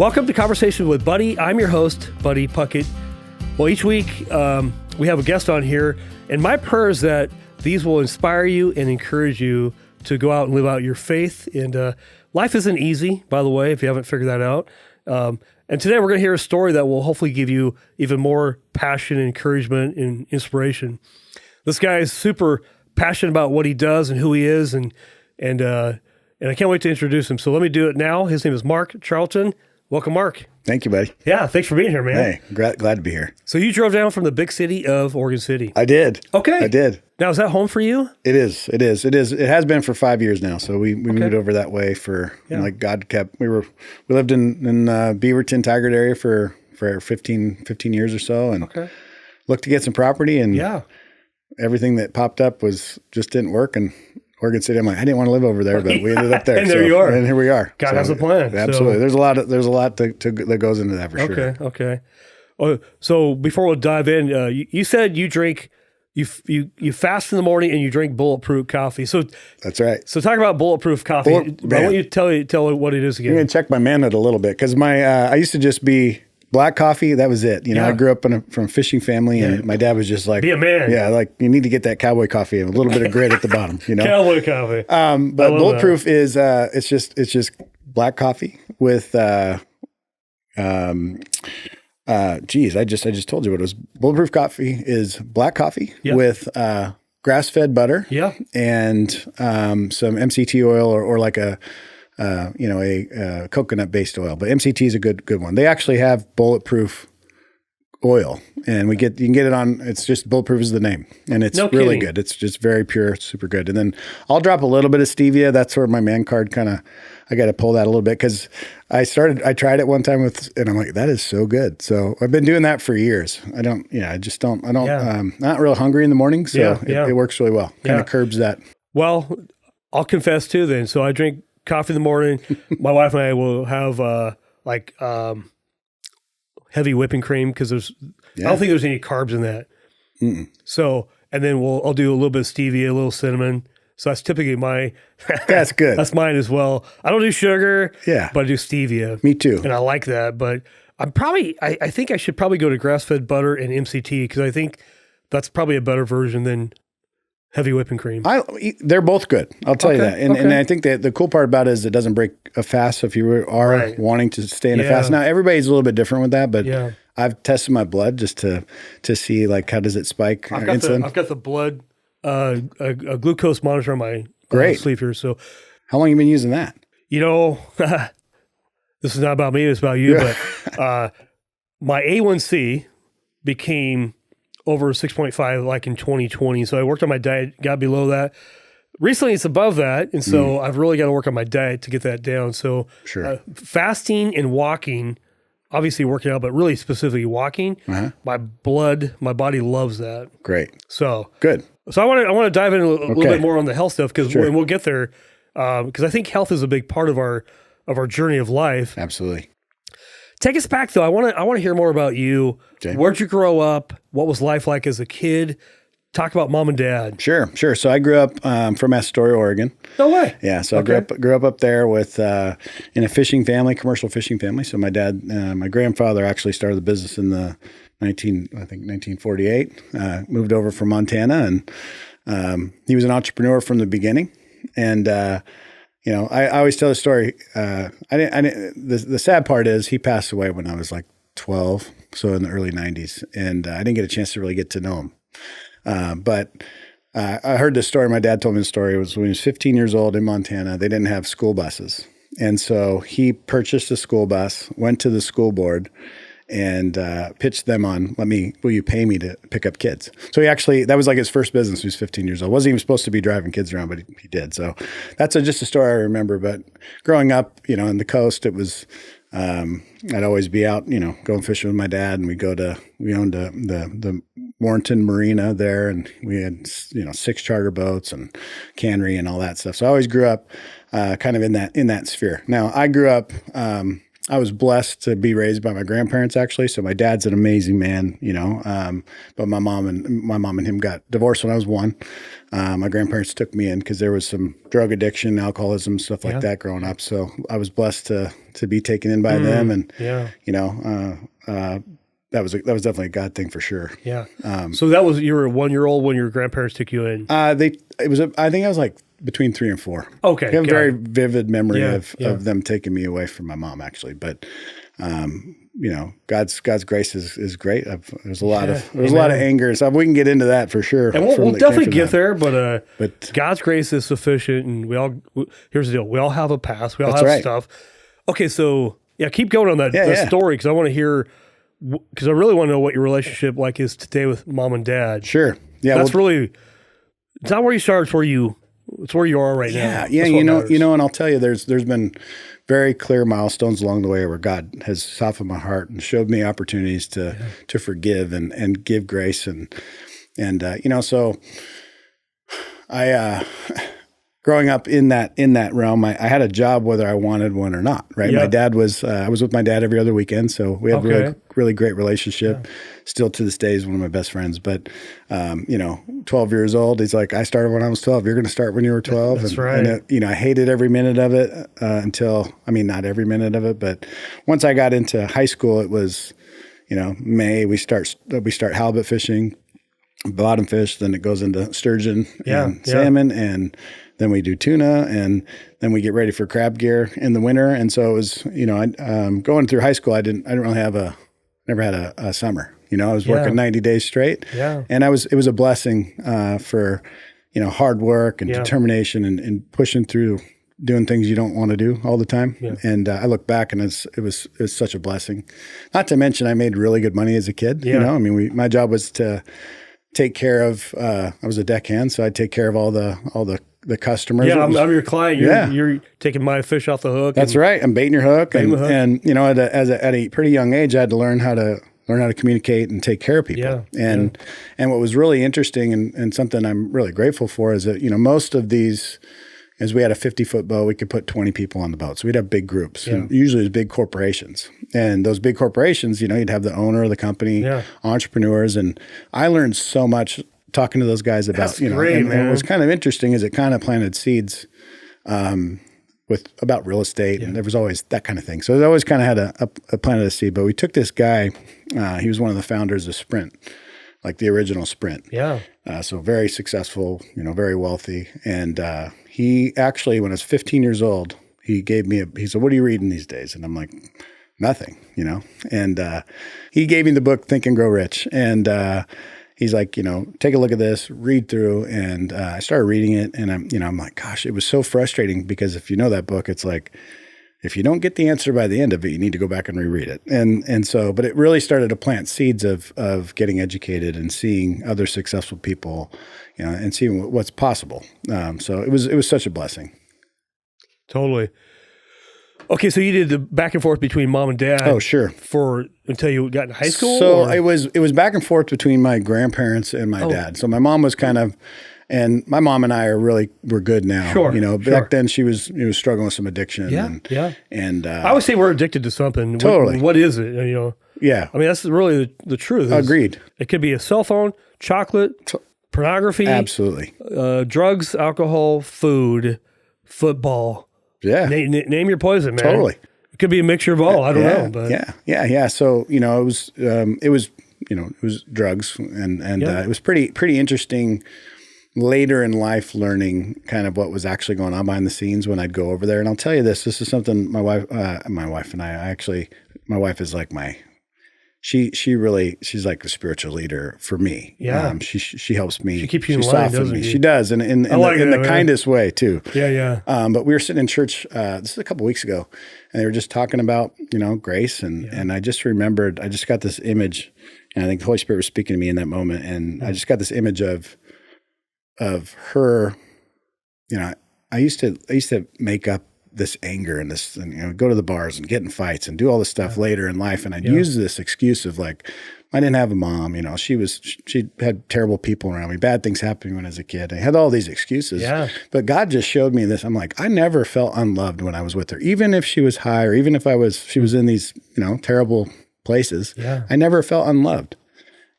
Welcome to Conversation with Buddy. I'm your host, Buddy Puckett. Well, each week we have a guest on here, and my prayer is that these will inspire you and encourage you to go out and live out your faith. And life isn't easy, by the way, if you haven't figured that out. And today we're going to hear a story that will hopefully give you even more passion, encouragement, and inspiration. This guy is super passionate about what he does and who he is, and I can't wait to introduce him. So let me do it now. His name is Mark Charlton. Welcome, Mark. Thank you, buddy. Yeah, thanks for being here, man. Hey, glad to be here. So you drove down from the big city of Oregon City. I did. Okay. I did. Now, is that home for you? It is. It has been for 5 years now. So we moved over that way for, God kept, we lived in Beaverton, Tigard area for 15 years or so, and looked to get some property, and everything that popped up just didn't work. And Oregon City, I'm like, I didn't want to live over there, but we ended up there. And there you are. And here we are. God has a plan. Absolutely. There's a lot that goes into that for sure. Okay. Oh, so before we dive in, you said you drink, you fast in the morning and you drink bulletproof coffee. So that's right. So talk about bulletproof coffee. I want you to tell what it is again. I'm going to check my manhood a little bit, because I used to just be black coffee. That was it. I grew up from a fishing family, and my dad was just like, be a man. Yeah. Like, you need to get that cowboy coffee and a little bit of grit at the bottom, Cowboy coffee. But bulletproof is, it's just black coffee with, I just told you what it was. Bulletproof coffee is black coffee with, grass-fed butter. Yeah. And, some MCT oil or like a coconut-based oil, but MCT is a good one. They actually have bulletproof oil, and you can get it on. It's just bulletproof is the name, and it's really good. It's just very pure, super good. And then I'll drop a little bit of stevia. That's where my man card I got to pull that a little bit, because I tried it one time and I'm like, that is so good. So I've been doing that for years. I'm not real hungry in the morning, so it works really well. Kind of curbs that. Well, I'll confess too then. So I drink coffee in the morning. My wife and I will have heavy whipping cream, because I don't think there's any carbs in that. Mm-mm. So, and then I'll do a little bit of stevia, a little cinnamon. So that's typically that's good. That's mine as well. I don't do sugar, but I do stevia. Me too. And I like that, but I think I should probably go to grass-fed butter and MCT, because I think that's probably a better version than heavy whipping cream. They're both good. I'll tell you that. And I think that the cool part about it is it doesn't break a fast. So if you are wanting to stay in a fast, now everybody's a little bit different with that, but I've tested my blood just to see, like, how does it spike insulin. I've got the blood, a glucose monitor on my sleeve here. So how long have you been using that? This is not about me, it's about you, but my A1C became over 6.5 like in 2020. So I worked on my diet, got below that. Recently it's above that. And so I've really got to work on my diet to get that down. So fasting and walking, obviously working out, but really specifically walking, my body loves that. Great. So good. So I want to dive in a little bit more on the health stuff, because we'll get there. Because I think health is a big part of our journey of life. Absolutely. Take us back, though. I want to hear more about you. Okay. Where'd you grow up? What was life like as a kid? Talk about mom and dad. Sure. So I grew up from Astoria, Oregon. No way. Yeah. So I grew up there with in a fishing family, commercial fishing family. So my dad, my grandfather actually started the business in the 1948. Moved over from Montana, and he was an entrepreneur from the beginning. And I always tell the story. The sad part is he passed away when I was like 12, so in the early 90s, and I didn't get a chance to really get to know him. But I heard this story. My dad told me the story. It was when he was 15 years old in Montana. They didn't have school buses, and so he purchased a school bus, went to the school board, and pitched them on, will you pay me to pick up kids? So that was like his first business. He was 15 years old. Wasn't even supposed to be driving kids around, but he did. So that's just a story I remember. But growing up, in the coast, it was, I'd always be out, going fishing with my dad, and we owned the Warrenton Marina there, and we had, 6 charter boats and cannery and all that stuff. So I always grew up kind of in that sphere. Now I grew up I was blessed to be raised by my grandparents, actually. So my dad's an amazing man, but my mom and him got divorced when I was 1. My grandparents took me in because there was some drug addiction, alcoholism, stuff like that growing up. So I was blessed to be taken in by them, and that was definitely a God thing for sure. Yeah. So that was, you were 1 year old when your grandparents took you in. I think I was like between 3 and 4. Okay. I have a very vivid memory of them taking me away from my mom, actually. But, God's grace is great. There's a lot of anger. So we can get into that for sure. And we'll definitely get there, but God's grace is sufficient. And here's the deal. We all have a past. We all have stuff. Okay. So keep going on that story. Cause I want to hear, because I really want to know what your relationship is today with mom and dad. Sure. Yeah. That's really, it's not where you start. It's where you are right now. Yeah. And I'll tell you, there's been very clear milestones along the way where God has softened my heart and showed me opportunities to forgive and give grace. So I, growing up in that realm, I had a job whether I wanted one or not, right? Yeah. My dad was, I was with my dad every other weekend. So we had a really great relationship. Yeah. Still to this day is one of my best friends. But, 12 years old, he's like, I started when I was 12. You're going to start when you were 12. That's right. And I hated every minute of it not every minute of it. But once I got into high school, it was, May, we start halibut fishing, bottom fish, then it goes into sturgeon and salmon, and then we do tuna, and then we get ready for crab gear in the winter. And so it was, going through high school, I didn't really never had a summer. I was working 90 days straight. Yeah. And it was a blessing for, hard work and determination and pushing through doing things you don't want to do all the time. Yeah. And I look back and it was such a blessing. Not to mention I made really good money as a kid. Yeah. My job was to take care of, I was a deckhand, so I'd take care of all the customers. Yeah, I'm your client. You're taking my fish off the hook. That's right. I'm baiting your hook. And at a pretty young age, I had to learn how to communicate and take care of people. Yeah. And what was really interesting and something I'm really grateful for is that, most of these, as we had a 50-foot boat, we could put 20 people on the boat. So we'd have big groups. Yeah. Usually it's big corporations. And those big corporations, you'd have the owner of the company, entrepreneurs. And I learned so much talking to those guys about, great, and what was kind of interesting is it kind of planted seeds about real estate, and there was always that kind of thing. So it always kind of had a planted a seed. But we took this guy, he was one of the founders of Sprint, like the original Sprint. Yeah. So very successful, very wealthy. And he actually, when I was 15 years old, he said, "What are you reading these days?" And I'm like, "Nothing," And he gave me the book Think and Grow Rich. And he's like, take a look at this, read through. And I started reading it, and I'm like, gosh, it was so frustrating because if you know that book, it's like, if you don't get the answer by the end of it, you need to go back and reread it. And so, but it really started to plant seeds of getting educated and seeing other successful people, and seeing what's possible. So it was such a blessing. Totally. Okay, so you did the back and forth between mom and dad. Oh, sure. Until you got in high school? So it was back and forth between my grandparents and my dad. So my mom was and my mom and I we're good now. Sure. Back then she was struggling with some addiction. Yeah. And I always say we're addicted to something. Totally. What is it? Yeah. I mean, that's really the truth. Agreed. It could be a cell phone, chocolate, pornography. Absolutely. Drugs, alcohol, food, football. Yeah. Name your poison, man. Totally. It could be a mixture of all. I don't know. But. Yeah. So, it was drugs and it was pretty interesting later in life learning kind of what was actually going on behind the scenes when I'd go over there. And I'll tell you this is something my wife and I my wife is like she's like a spiritual leader for me. Yeah. She helps me. She keeps you in line, doesn't she? She does. And in the kindest way too. Yeah. But we were sitting in church, this is a couple weeks ago, and they were just talking about, grace. And I just remembered, I just got this image, and I think the Holy Spirit was speaking to me in that moment. And I just got this image of her, I used to make up this anger and this, and, go to the bars and get in fights and do all this stuff later in life. And I'd use this excuse of like, I didn't have a mom, you know, she had terrible people around me, bad things happened when I was a kid. I had all these excuses, but God just showed me this. I'm like, I never felt unloved when I was with her, even if she was high or even if she was in these, you know, terrible places. I never felt unloved.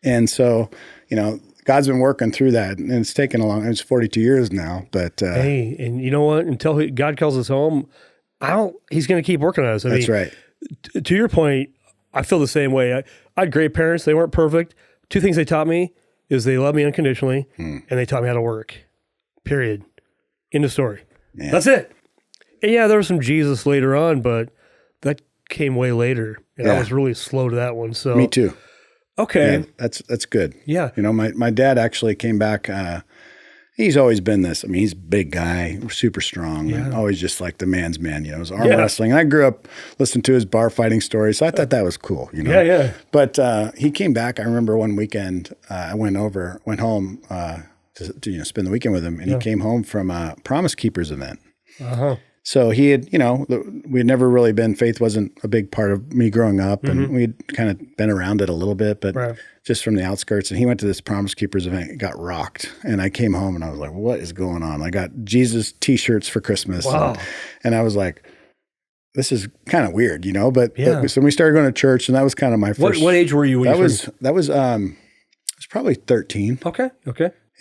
And so, you know, God's been working through that, and it's taken it's 42 years now, but hey, and you know what, until God calls us home, he's going to keep working on us. That's right. To your point, I feel the same way. I had great parents. They weren't perfect. Two things they taught me is they loved me unconditionally, and they taught me how to work. Period. End of story. Yeah. That's it. And yeah, there was some Jesus later on, but that came way later, and I was really slow to that one. So me too. Okay, yeah, that's good. Yeah, you know, my dad actually came back. He's always been this. I mean, he's a big guy, super strong, and always just like the man's man. You know, it was arm wrestling. And I grew up listening to his bar fighting stories, so I thought that was cool. You know, yeah. But he came back. I remember one weekend I went home to spend the weekend with him, and he came home from a Promise Keepers event. So he had, you know, we had never really been, faith wasn't a big part of me growing up, and we'd kind of been around it a little bit, but just from the outskirts. And he went to this Promise Keepers event, got rocked. And I came home and I was like, what is going on? I got Jesus t-shirts for Christmas. Wow. And I was like, this is kind of weird, you know, but so we started going to church, and that was kind of my first. What age were you? That was probably 13. Okay.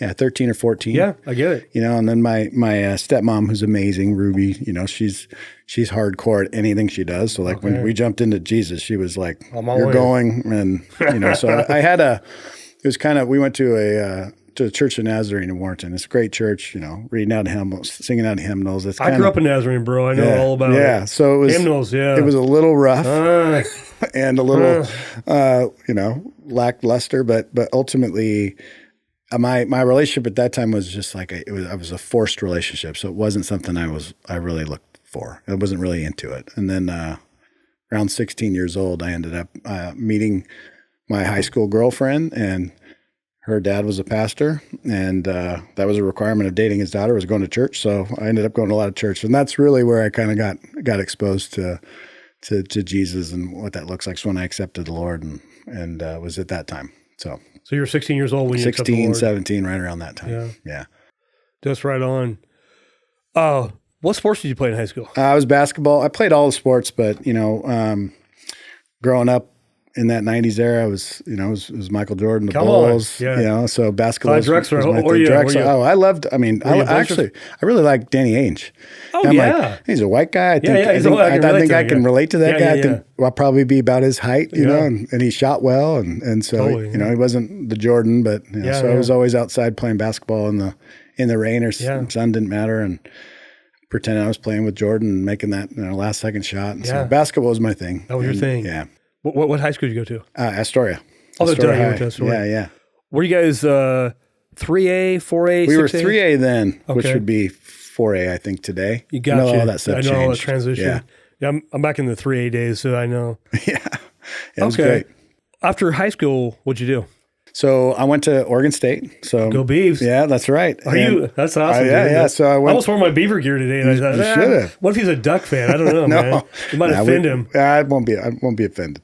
Yeah, 13 or 14. Yeah, I get it. You know, and then my stepmom, who's amazing, Ruby, you know, she's hardcore at anything she does. So like when we jumped into Jesus, she was like, you're going. And, you know, so we went to a Church of Nazarene in Warrenton. It's a great church, you know, reading out hymnals, singing out hymnals. I grew up in Nazarene, bro. I know all about it. Yeah, so it was hymnals. Yeah, it was a little rough and a little, you know, lackluster, but ultimately. My relationship at that time was just like I was a forced relationship, so it wasn't something I really looked for. I wasn't really into it. And then around 16 years old, I ended up meeting my high school girlfriend, and her dad was a pastor, and that was a requirement of dating his daughter, was going to church. So I ended up going to a lot of church, and that's really where I kind of got exposed to Jesus and what that looks like. So when I accepted the Lord, and was at that time. So you were 16 years old when you accepted the Lord? 17, right around that time. Yeah. That's right on. What sports did you play in high school? I was basketball. I played all the sports, but, you know, growing up in that 90s era, it was Michael Jordan, the Bulls, you know, so basketball was my thing. Drexler. Oh, I loved, I really like Danny Ainge. Oh, yeah. He's a white guy. I think I can relate to that guy. I think I'll probably be about his height, you know, and he shot well. And so, you know, he wasn't the Jordan, but, you know, I was always outside playing basketball in the rain or sun, didn't matter. And pretending I was playing with Jordan and making that, you know, last second shot. And so basketball was my thing. That was your thing. Yeah. What high school did you go to? Astoria. Oh, that's right. You went to Astoria. Yeah. Were you guys 3A, 4A, 6A? We were 3A then, which would be 4A, I think, today. You got all that stuff I know changed. all that transition. Yeah, I'm back in the 3A days, so I know. Yeah. It was great. After high school, what'd you do? So I went to Oregon State. So go Beavs! Yeah, that's right. That's awesome. Yeah. So I almost wore my Beaver gear today, and I thought, should have. What if he's a Duck fan? I don't know, man. You might offend him. I won't be offended.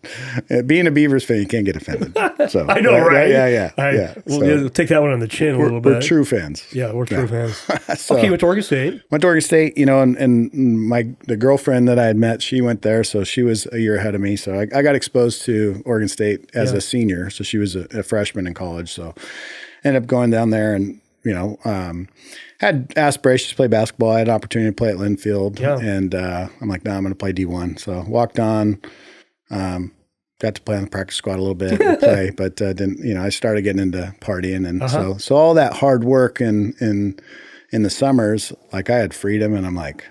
Being a Beavers fan, you can't get offended. So I know, right? Yeah. We'll take that one on the chin a little bit. We're true fans. Yeah, we're true fans. So, okay, you went to Oregon State. Went to Oregon State, you know, and the girlfriend that I had met, she went there, so she was a year ahead of me. So I got exposed to Oregon State as a senior. So she was a freshman in college. So ended up going down there and, you know, had aspirations to play basketball. I had an opportunity to play at Linfield. Yeah. And I'm like, I'm going to play D1. So walked on, got to play on the practice squad a little bit and play, but didn't, you know, I started getting into partying. And so all that hard work in the summers, like I had freedom and I'm like,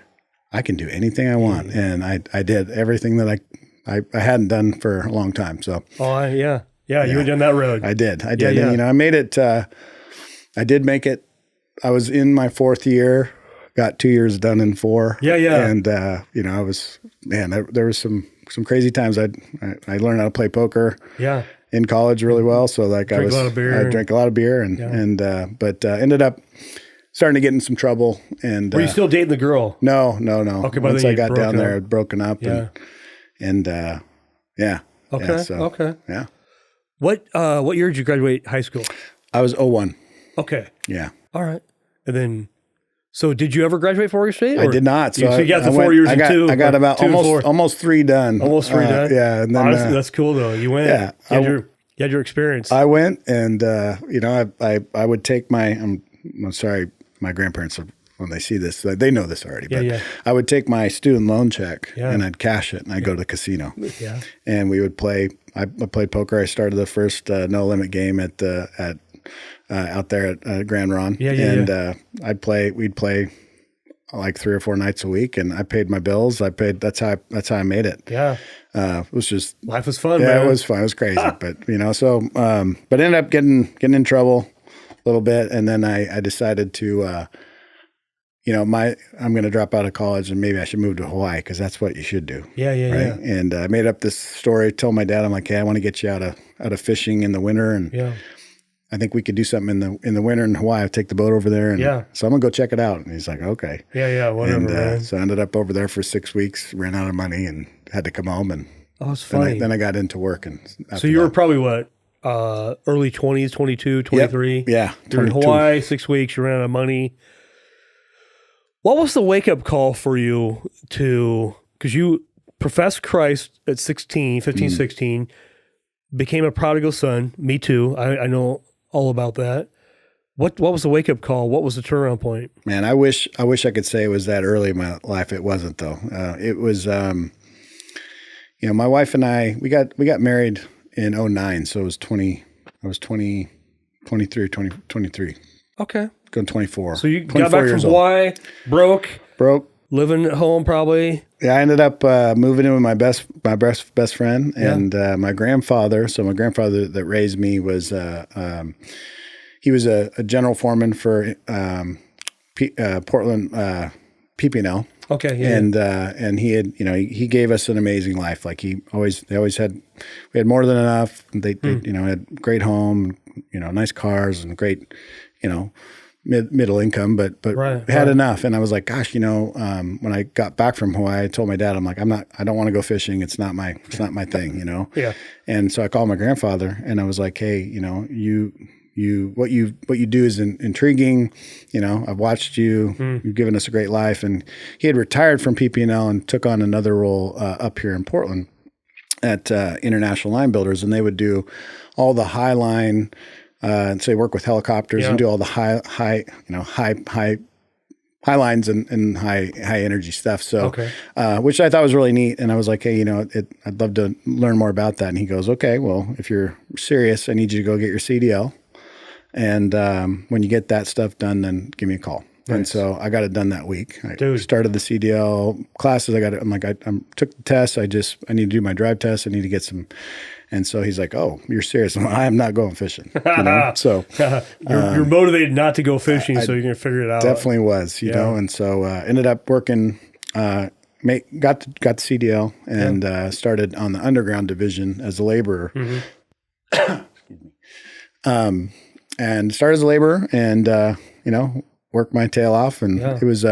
I can do anything I want. And I did everything that I hadn't done for a long time. So. Yeah, you went down that road. I did. Yeah. And, you know, I made it, I did make it. I was in my fourth year, got 2 years done in 4. Yeah. And, you know, I was, man, there was some crazy times. I learned how to play poker in college really well. So like I drank a lot of beer and but ended up starting to get in some trouble. And were you still dating the girl? No. Okay. Once I got down there, I'd broken up and yeah. Okay. Yeah. What year did you graduate high school? I was 01. Okay. Yeah. All right. And then, so did you ever graduate for Oregon State? I did not. So you got the 4 years and two. I got about almost 3 done. Almost 3 done? Yeah. And then, honestly, that's cool though. You went. Yeah. You had your experience. I went and, I would take I'm sorry, my grandparents, when they see this, they know this already, but I would take my student loan check and I'd cash it and I'd go to the casino. Yeah. And we would play. I played poker. I started the first no limit game at out there at Grand Ron. We'd play like 3 or 4 nights a week, and I paid my bills. That's how I made it. Yeah. It was just life was fun. Yeah, man. It was fun. It was crazy, but but ended up getting in trouble a little bit, and then I decided to. I'm going to drop out of college and maybe I should move to Hawaii because that's what you should do. Yeah. And I made up this story, told my dad, I'm like, hey, I want to get you out of fishing in the winter. And I think we could do something in the winter in Hawaii. I'll take the boat over there. And so I'm going to go check it out. And he's like, okay. Yeah. Whatever. And, so I ended up over there for 6 weeks, ran out of money and had to come home. And it's funny. Then I got into work. And so you were probably what? Early 20s, 22, 23? Yep. Yeah. You're in Hawaii, 6 weeks, you ran out of money. What was the wake-up call for you because you professed Christ at 15, 16, became a prodigal son, me too, I know all about that. What was the wake-up call? What was the turnaround point? Man, I wish I could say it was that early in my life. It wasn't though. It was, my wife and I, we got married in 2009, so it was 23. Okay. Going 24. So you got back from Hawaii, broke, living at home probably. Yeah, I ended up moving in with my best friend and my grandfather. So my grandfather that raised me was he was a general foreman for Portland PP&L. Okay, yeah. And he had he gave us an amazing life. Like we had more than enough. They had great home, nice cars and great middle income, but had enough. And I was like, gosh, when I got back from Hawaii, I told my dad, I'm like, I don't want to go fishing. It's not my thing, Yeah. And so I called my grandfather and I was like, hey, what you do is intriguing. I've watched you, you've given us a great life. And he had retired from PP&L and took on another role up here in Portland at International Line Builders. And they would do all the high line, and so they work with helicopters and do all the high lines and high energy stuff. So, which I thought was really neat. And I was like, hey, I'd love to learn more about that. And he goes, okay, well, if you're serious, I need you to go get your CDL. And when you get that stuff done, then give me a call. Nice. And so I got it done that week. I started the CDL classes. I took the test. I need to do my drive test. I need to get some. And so he's like, oh, you're serious? I am not going fishing. So you're motivated not to go fishing, so you're going to figure it out. Definitely was, you know. And so ended up working, got the CDL and started on the underground division as a laborer. And started as a laborer and, worked my tail off. And it was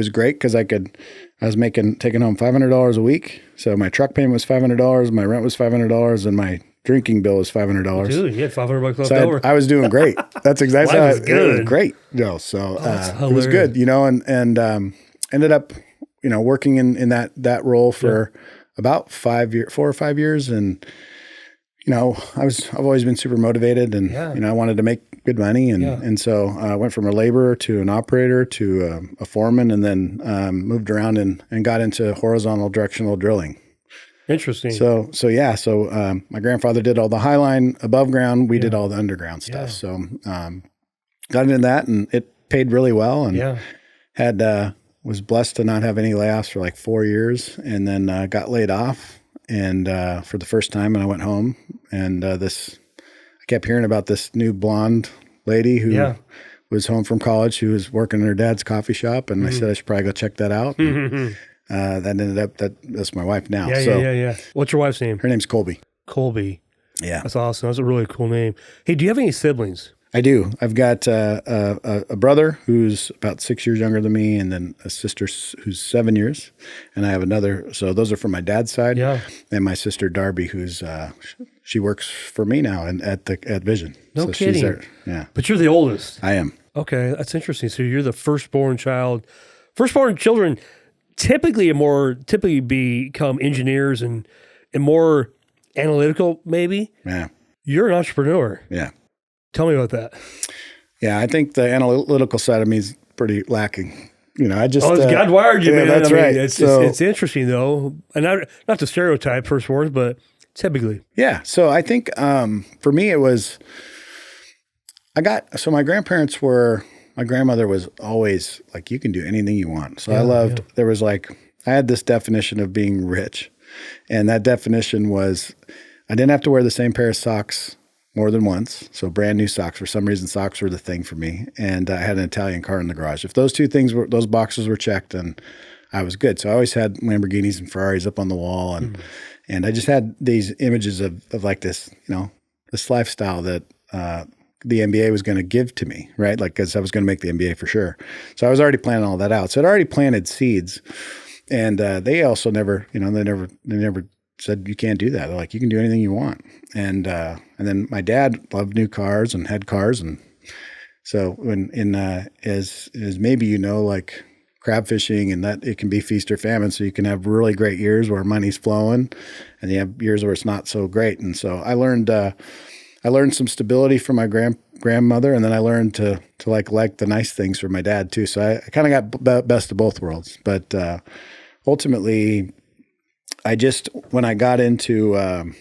great because I was taking home $500 a week. So my truck payment was $500, my rent was $500, and my drinking bill was $500. Dude, you had $500 left over. I was doing great. That's exactly how it was great. So it was good, and ended up, working in that role for about 4 or 5 years. And, I've always been super motivated and, I wanted to make good money. And so I went from a laborer to an operator to a foreman and then moved around and got into horizontal directional drilling. Interesting. So my grandfather did all the high line above ground. We did all the underground stuff. So got into that and it paid really well and was blessed to not have any layoffs for like 4 years and then got laid off. And for the first time, and I went home, and I kept hearing about this new blonde lady who was home from college, who was working in her dad's coffee shop, and I said I should probably go check that out. And, that ended up that's my wife now. Yeah. What's your wife's name? Her name's Colby. Colby. Yeah, that's awesome. That's a really cool name. Hey, do you have any siblings? I do. I've got a brother who's about 6 years younger than me, and then a sister who's 7 years, and I have another. So those are from my dad's side. Yeah. And my sister Darby, who's she works for me now and at Vision. No so kidding. She's there. Yeah. But you're the oldest. I am. Okay, that's interesting. So you're the firstborn child. Firstborn children typically become engineers and more analytical, maybe. Yeah. You're an entrepreneur. Yeah. Tell me about that. Yeah, I think the analytical side of me is pretty lacking. I just God wired you, yeah, man. That's right. It's interesting though, and not to stereotype firstborns, but typically. Yeah. So I think for me it was. My grandparents my grandmother was always like, you can do anything you want. So I loved. There was I had this definition of being rich, and that definition was, I didn't have to wear the same pair of socks more than once. So brand new socks. For some reason, socks were the thing for me. And I had an Italian car in the garage. If those those boxes were checked, then I was good. So I always had Lamborghinis and Ferraris up on the wall. And I just had these images of like this, this lifestyle that the MBA was going to give to me, right? Because I was going to make the MBA for sure. So I was already planning all that out. So I'd already planted seeds. And they also never, they never said you can't do that. They're like, you can do anything you want. And then my dad loved new cars and had cars, and so as maybe like crab fishing, and that it can be feast or famine. So you can have really great years where money's flowing, and you have years where it's not so great. And so I learned some stability from my grandmother, and then I learned to like the nice things from my dad too. So I kind of got best of both worlds. But ultimately, when I got into,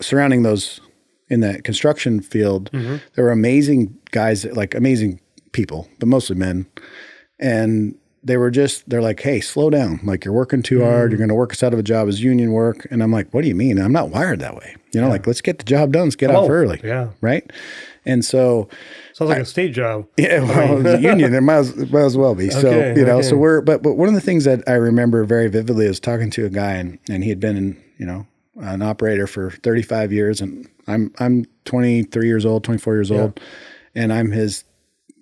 surrounding those in that construction field, there were amazing guys, amazing people, but mostly men. And they're like, hey, slow down. Like, you're working too hard. You're going to work us out of a job as union work. And I'm like, what do you mean? I'm not wired that way. Let's get the job done. Let's get off early. Yeah. Right. And so. Sounds like a state job. Yeah. Well, it was a union. It might as well be. Okay, so, so but one of the things that I remember very vividly is talking to a guy, and he had been an operator for 35 years, and I'm 23 years old, 24 years old, and I'm his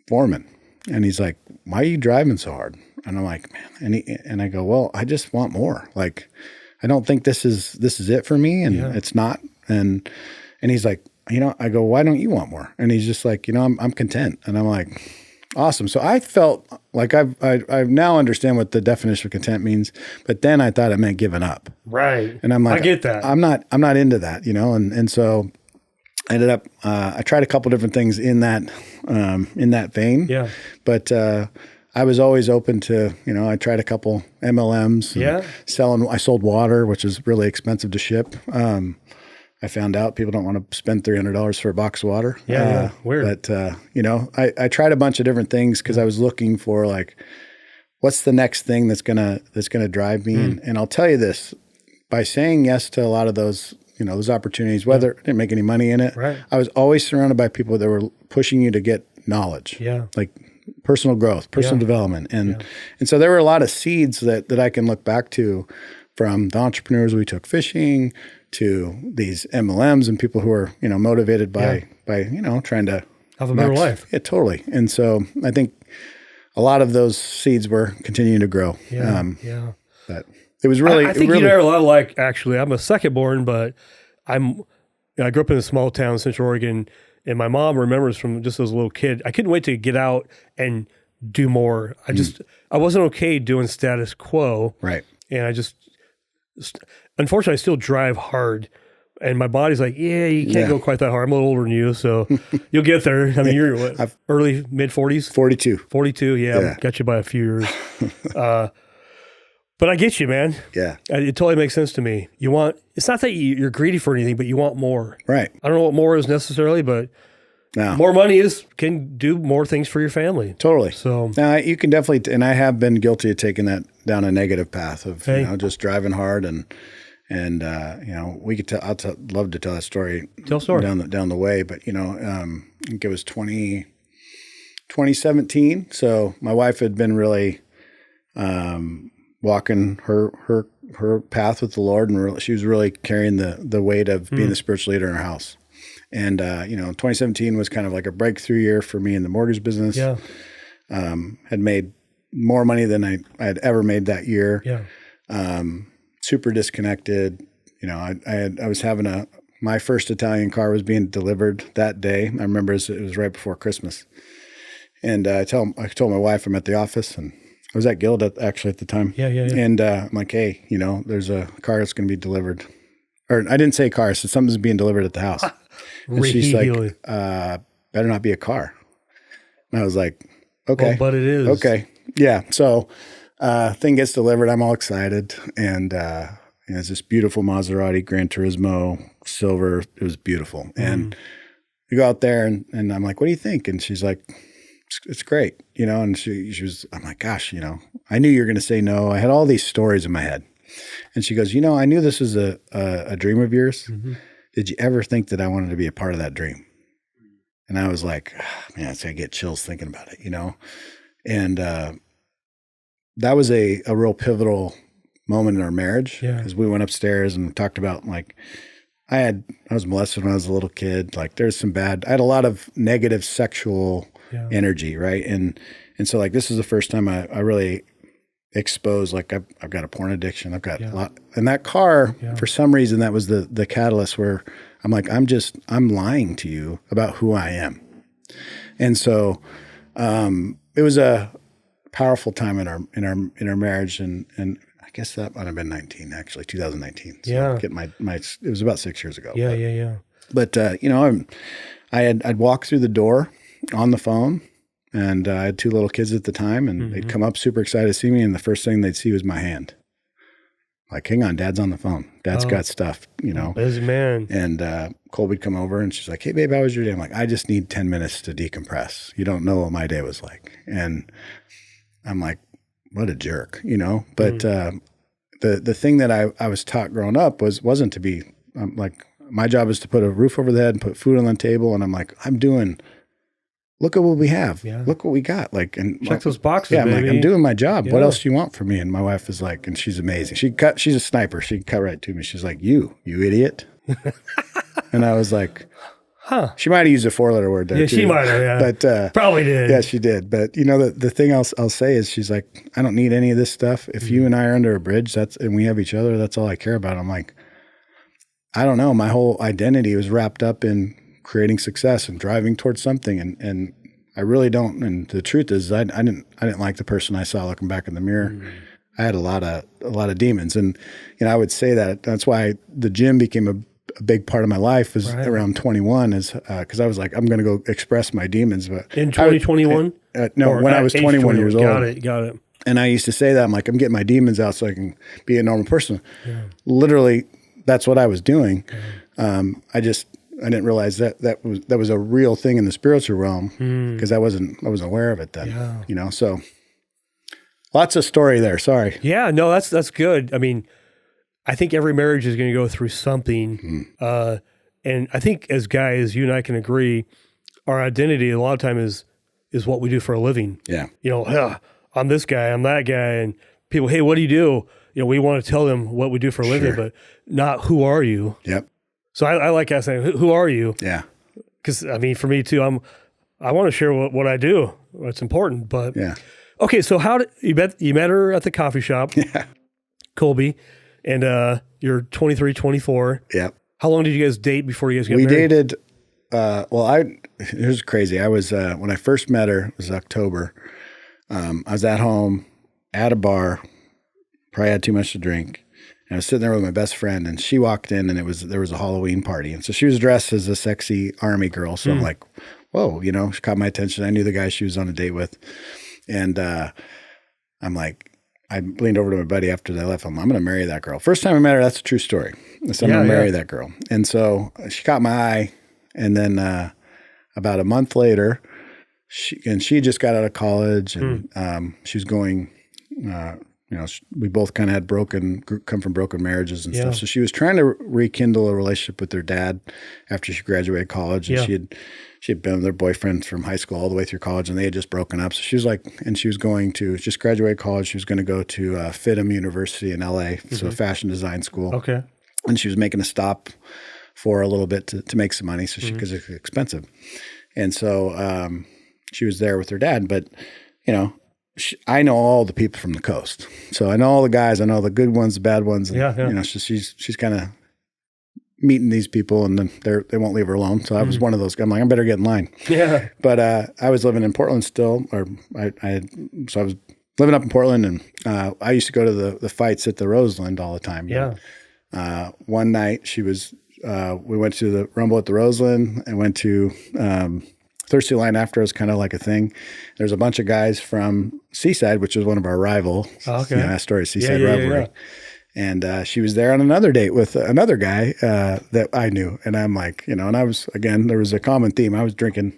foreman. And he's like, why are you driving so hard? And I'm like, man, and I go, well, I just want more. Like, I don't think this is it for me, and it's not. And he's like, I go, why don't you want more? And he's just like, I'm content. And I'm like, awesome. So I felt like I now understand what the definition of content means, but then I thought it meant giving up. Right. And I'm like, I get that. I'm not into that, and so I ended up, I tried a couple different things in that vein. Yeah. But, I was always open to, I tried a couple MLMs. I sold water, which is really expensive to ship. I found out people don't want to spend $300 for a box of water. Weird. But, I tried a bunch of different things because I was looking for what's the next thing that's gonna drive me. And I'll tell you this, by saying yes to a lot of those, those opportunities, whether I didn't make any money in it, I was always surrounded by people that were pushing you to get knowledge. Yeah. Like personal growth, personal development. And so there were a lot of seeds that I can look back to, from the entrepreneurs we took fishing to these MLMs and people who are, motivated by trying to have a better life. Yeah, totally. And so I think a lot of those seeds were continuing to grow. But it was really, I think you and I are a lot alike, actually. I'm a second born, but I grew up in a small town in Central Oregon, and my mom remembers from just as a little kid, I couldn't wait to get out and do more. I wasn't okay doing status quo. Right. And unfortunately, I still drive hard, and my body's like, you can't go quite that hard. I'm a little older than you, so you'll get there. I mean, you're what, early, mid-40s? 42. 42, yeah. Got you by a few years. But I get you, man. Yeah. It totally makes sense to me. It's not that you're greedy for anything, but you want more. Right. I don't know what more is necessarily, but more money can do more things for your family. Totally. So now you can definitely, and I have been guilty of taking that down a negative path of just driving hard and we could tell. Love to tell that story. Tell a story down the way, but I think it was 2017. So my wife had been really walking her path with the Lord, and she was really carrying the weight of being the spiritual leader in her house. And, 2017 was kind of like a breakthrough year for me in the mortgage business. Yeah. Had made more money than I had ever made that year. Yeah. Super disconnected. I was having my first Italian car was being delivered that day. I remember it was right before Christmas. And I told my wife I'm at the office, and I was at Guild actually at the time. Yeah. And I'm like, hey, there's a car that's going to be delivered. Or I didn't say car, I said something's being delivered at the house. And she's like, better not be a car. And I was like, okay. Well, but it is. Okay. Yeah. So thing gets delivered. I'm all excited. And it's this beautiful Maserati Gran Turismo silver. It was beautiful. And we go out there and I'm like, what do you think? And she's like, it's great. And she was, I'm like, gosh, I knew you were going to say no. I had all these stories in my head. And she goes, I knew this was a dream of yours. Mm-hmm. Did you ever think that I wanted to be a part of that dream? And I was like, man, I get chills thinking about it, And that was a real pivotal moment in our marriage because we went upstairs and talked about I was molested when I was a little kid. Like there's some I had a lot of negative sexual energy, right? And so this is the first time I really exposed, I've got a porn addiction. I've got a lot. And that car, for some reason, that was the catalyst where I'm like, I'm lying to you about who I am. And so it was a powerful time in our marriage. And I guess that might have been 2019. So getting it was about 6 years ago. Yeah. But, I'd walk through the door on the phone. And I had two little kids at the time, and they'd come up super excited to see me, and the first thing they'd see was my hand. Like, hang on, Dad's on the phone. Dad's got stuff, Busy man. And Colby'd come over, and she's like, hey, babe, how was your day? I'm like, I just need 10 minutes to decompress. You don't know what my day was like. And I'm like, what a jerk, But the thing that I was taught growing up wasn't to be, my job is to put a roof over the head and put food on the table, and I'm like, look at what we have. Yeah. Look what we got. And check those boxes. Yeah, baby. I'm doing my job. Yeah. What else do you want from me? And my wife is like, and she's amazing. She's a sniper. She cut right to me. She's like, you idiot. And I was like, huh. She might have used a 4-letter word there. Yeah, too. She might have. Yeah. But probably did. Yeah, she did. But the thing I'll say is, she's like, I don't need any of this stuff. If you and I are under a bridge, and we have each other, that's all I care about. I'm like, I don't know. My whole identity was wrapped up in creating success and driving towards something, and I really don't. And the truth is, I didn't like the person I saw looking back in the mirror. I had a lot of demons, and I would say that's why the gym became a big part of my life. Was around 21, is because I was like, I'm going to go express my demons. But in 2021, no, when I was 21 years old. Got it. And I used to say that I'm like, I'm getting my demons out so I can be a normal person. Yeah. Literally, that's what I was doing. I didn't realize that was a real thing in the spiritual realm because I wasn't aware of it then. Yeah. So lots of story there. Sorry. Yeah, no, that's good. I mean, I think every marriage is going to go through something, and I think as guys, you and I can agree, our identity a lot of time is what we do for a living. Yeah. I'm this guy, I'm that guy, and people, hey, what do you do? We want to tell them what we do for a living, but not who are you. Yep. So I like asking, who are you? Yeah. Because I mean, for me too, I want to share what I do. It's important, but okay. So how did you met her at the coffee shop? Yeah. Colby, and you're 23, 24. Yep. How long did you guys date before you guys got married? We dated. It was crazy. I was when I first met her. It was October. I was at home at a bar. Probably had too much to drink. And I was sitting there with my best friend, and she walked in, and there was a Halloween party. And so she was dressed as a sexy army girl. So I'm like, whoa, she caught my attention. I knew the guy she was on a date with. And I'm like, I leaned over to my buddy after they left. I'm going to marry that girl. First time I met her, that's a true story. So I'm going to marry that girl. And so she caught my eye. And then about a month later, she just got out of college, and she was going we both kind of had come from broken marriages and stuff. So she was trying to rekindle a relationship with her dad after she graduated college. And she had been with her boyfriend from high school all the way through college, and they had just broken up. So she was like, and she was going to just graduate college. She was going to go to FITM University in LA, so a fashion design school. Okay. And she was making a stop for a little bit to make some money. So because it's expensive. And so she was there with her dad, but I know all the people from the coast. So I know all the guys, I know the good ones, the bad ones. And, she's kind of meeting these people, and then they won't leave her alone. So I was one of those guys. I'm like, I better get in line. Yeah. But I was living in Portland still, or I was living up in Portland, and I used to go to the fights at the Roseland all the time. Yeah. One night we went to the Rumble at the Roseland and went to Thirsty Line after. It was kind of like a thing. There's a bunch of guys from Seaside, which is one of our rivals. Oh, okay. Astoria Seaside rivalry. Yeah. And she was there on another date with another guy that I knew. And I'm like, and I was, again, there was a common theme. I was drinking,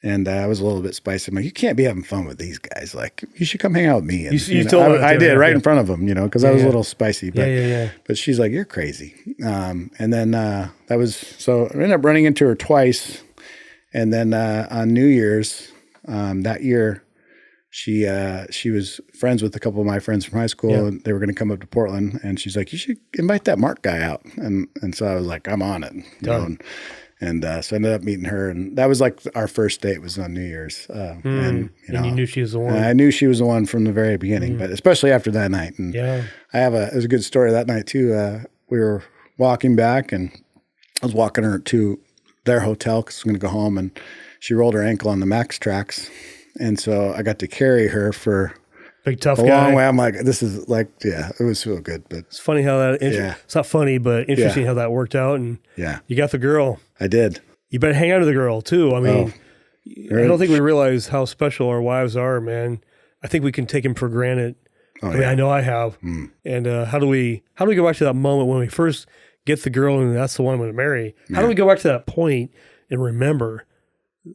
and I was a little bit spicy. I'm like, you can't be having fun with these guys. Like, you should come hang out with me. And, you told I did right in front of them, because I was a little spicy. But, but she's like, you're crazy. And then so I ended up running into her twice. And then on New Year's that year, she was friends with a couple of my friends from high school, and they were going to come up to Portland. And she's like, you should invite that Mark guy out. And so I was like, I'm on it. And so I ended up meeting her, and that was like our first date was on New Year's. And you knew she was the one. I knew she was the one from the very beginning, but especially after that night. And it was a good story that night too. We were walking back, and I was walking her to their hotel because I was going to go home, and she rolled her ankle on the Max tracks. And so I got to carry her for big tough a guy. long way. I'm like, this is like, it was so good. But it's funny how that, it's not funny, but interesting how that worked out. And you got the girl. I did. You better hang on to the girl too. I mean, I don't think we realize how special our wives are, man. I think we can take them for granted. I know I have. And how do we go back to that moment when we first get the girl and that's the one I'm going to marry? How do we go back to that point and remember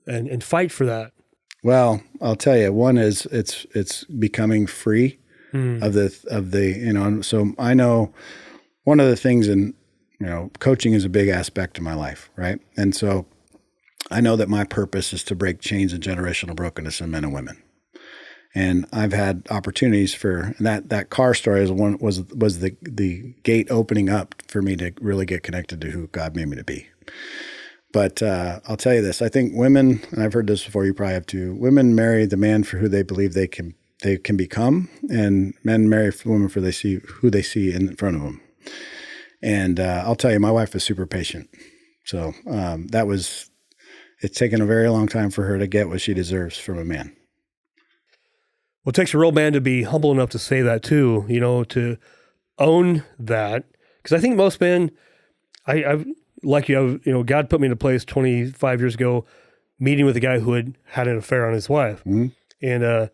and fight for that? Well, I'll tell you, one is it's becoming free of the so I know one of the things in, coaching is a big aspect of my life, right? And so I know that my purpose is to break chains of generational brokenness in men and women. And I've had opportunities for that car story was the gate opening up for me to really get connected to who God made me to be. But I'll tell you this: I think women, and I've heard this before, you probably have too. Women marry the man for who they believe they can become, and men marry women for who they see in front of them. And I'll tell you, my wife was super patient, so it's taken a very long time for her to get what she deserves from a man. Well, it takes a real man to be humble enough to say that too, to own that. Because I think most men, God put me in a place 25 years ago, meeting with a guy who had an affair on his wife. Mm-hmm. And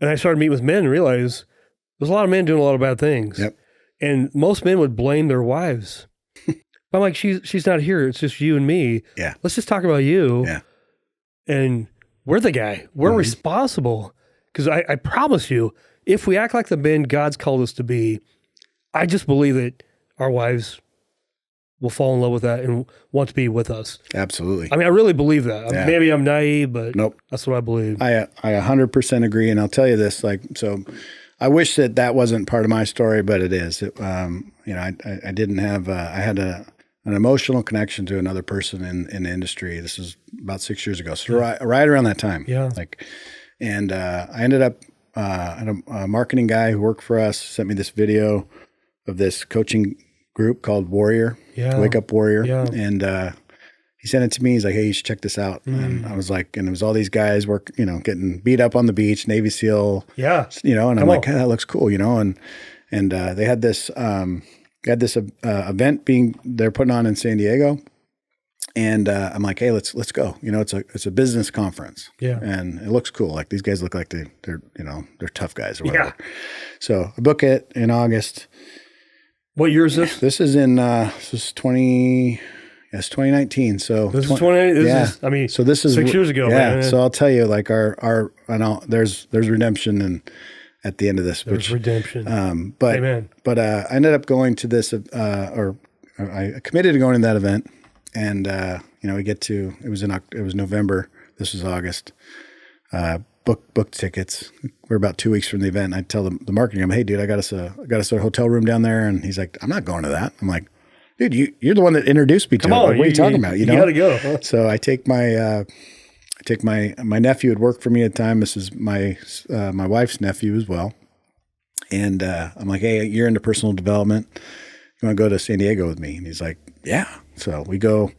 I started meeting with men and realized there's a lot of men doing a lot of bad things. Yep. And most men would blame their wives. But I'm like, she's not here. It's just you and me. Yeah. Let's just talk about you. Yeah. And we're the guy. We're responsible. Because I promise you, if we act like the men God's called us to be, I just believe that our wives will fall in love with that and want to be with us. Absolutely. I mean, I really believe that. Yeah. Maybe I'm naive, but nope. That's what I believe. I 100% agree. And I'll tell you this, so I wish that wasn't part of my story, but it is. I didn't have, I had an emotional connection to another person in the industry. This is about 6 years ago. So right around that time. Yeah. And I ended up, a marketing guy who worked for us sent me this video of this coaching group called Warrior, Wake Up Warrior. Yeah. And he sent it to me. He's like, hey, you should check this out. And I was like, and it was all these guys getting beat up on the beach, Navy SEAL. Yeah. And I'm like, hey, that looks cool, and they had this, event they're putting on in San Diego. And I'm like, hey, let's go. It's a business conference. Yeah. And it looks cool. Like these guys look like they're tough guys or whatever. Yeah. So I book it in August. What year is this? This is in this is 2019. So this is 20. So this is 6 years ago. Yeah. Man. So I'll tell you, like there's redemption at the end of this. There's redemption. Amen. But I ended up going to this, I committed to going to that event. And, it was November. This was August. Booked tickets. We're about 2 weeks from the event. I tell the marketing, hey, dude, I got us a hotel room down there. And he's like, I'm not going to that. I'm like, dude, you're the one that introduced me to it. Like, what are you talking about? You know, got to go. So I take my nephew had worked for me at the time. This is my wife's nephew as well. And I'm like, hey, you're into personal development. You want to go to San Diego with me? And he's like, yeah. So we go,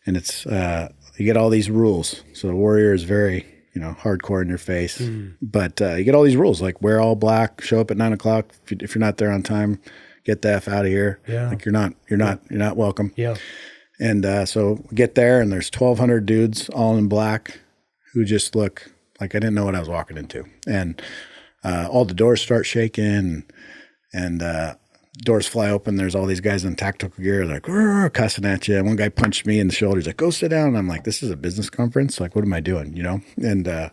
and it's you get all these rules. So the Warrior is very, hardcore in your face. But you get all these rules, like wear all black, show up at 9 o'clock. If you're not there on time, get the F out of here. Yeah. Like you're not welcome. Yeah. And so we get there, and there's 1,200 dudes all in black who just look like I didn't know what I was walking into. And all the doors start shaking, and doors fly open. There's all these guys in tactical gear, like cussing at you. And one guy punched me in the shoulder. He's like, "Go sit down." And I'm like, "This is a business conference. Like, what am I doing?" And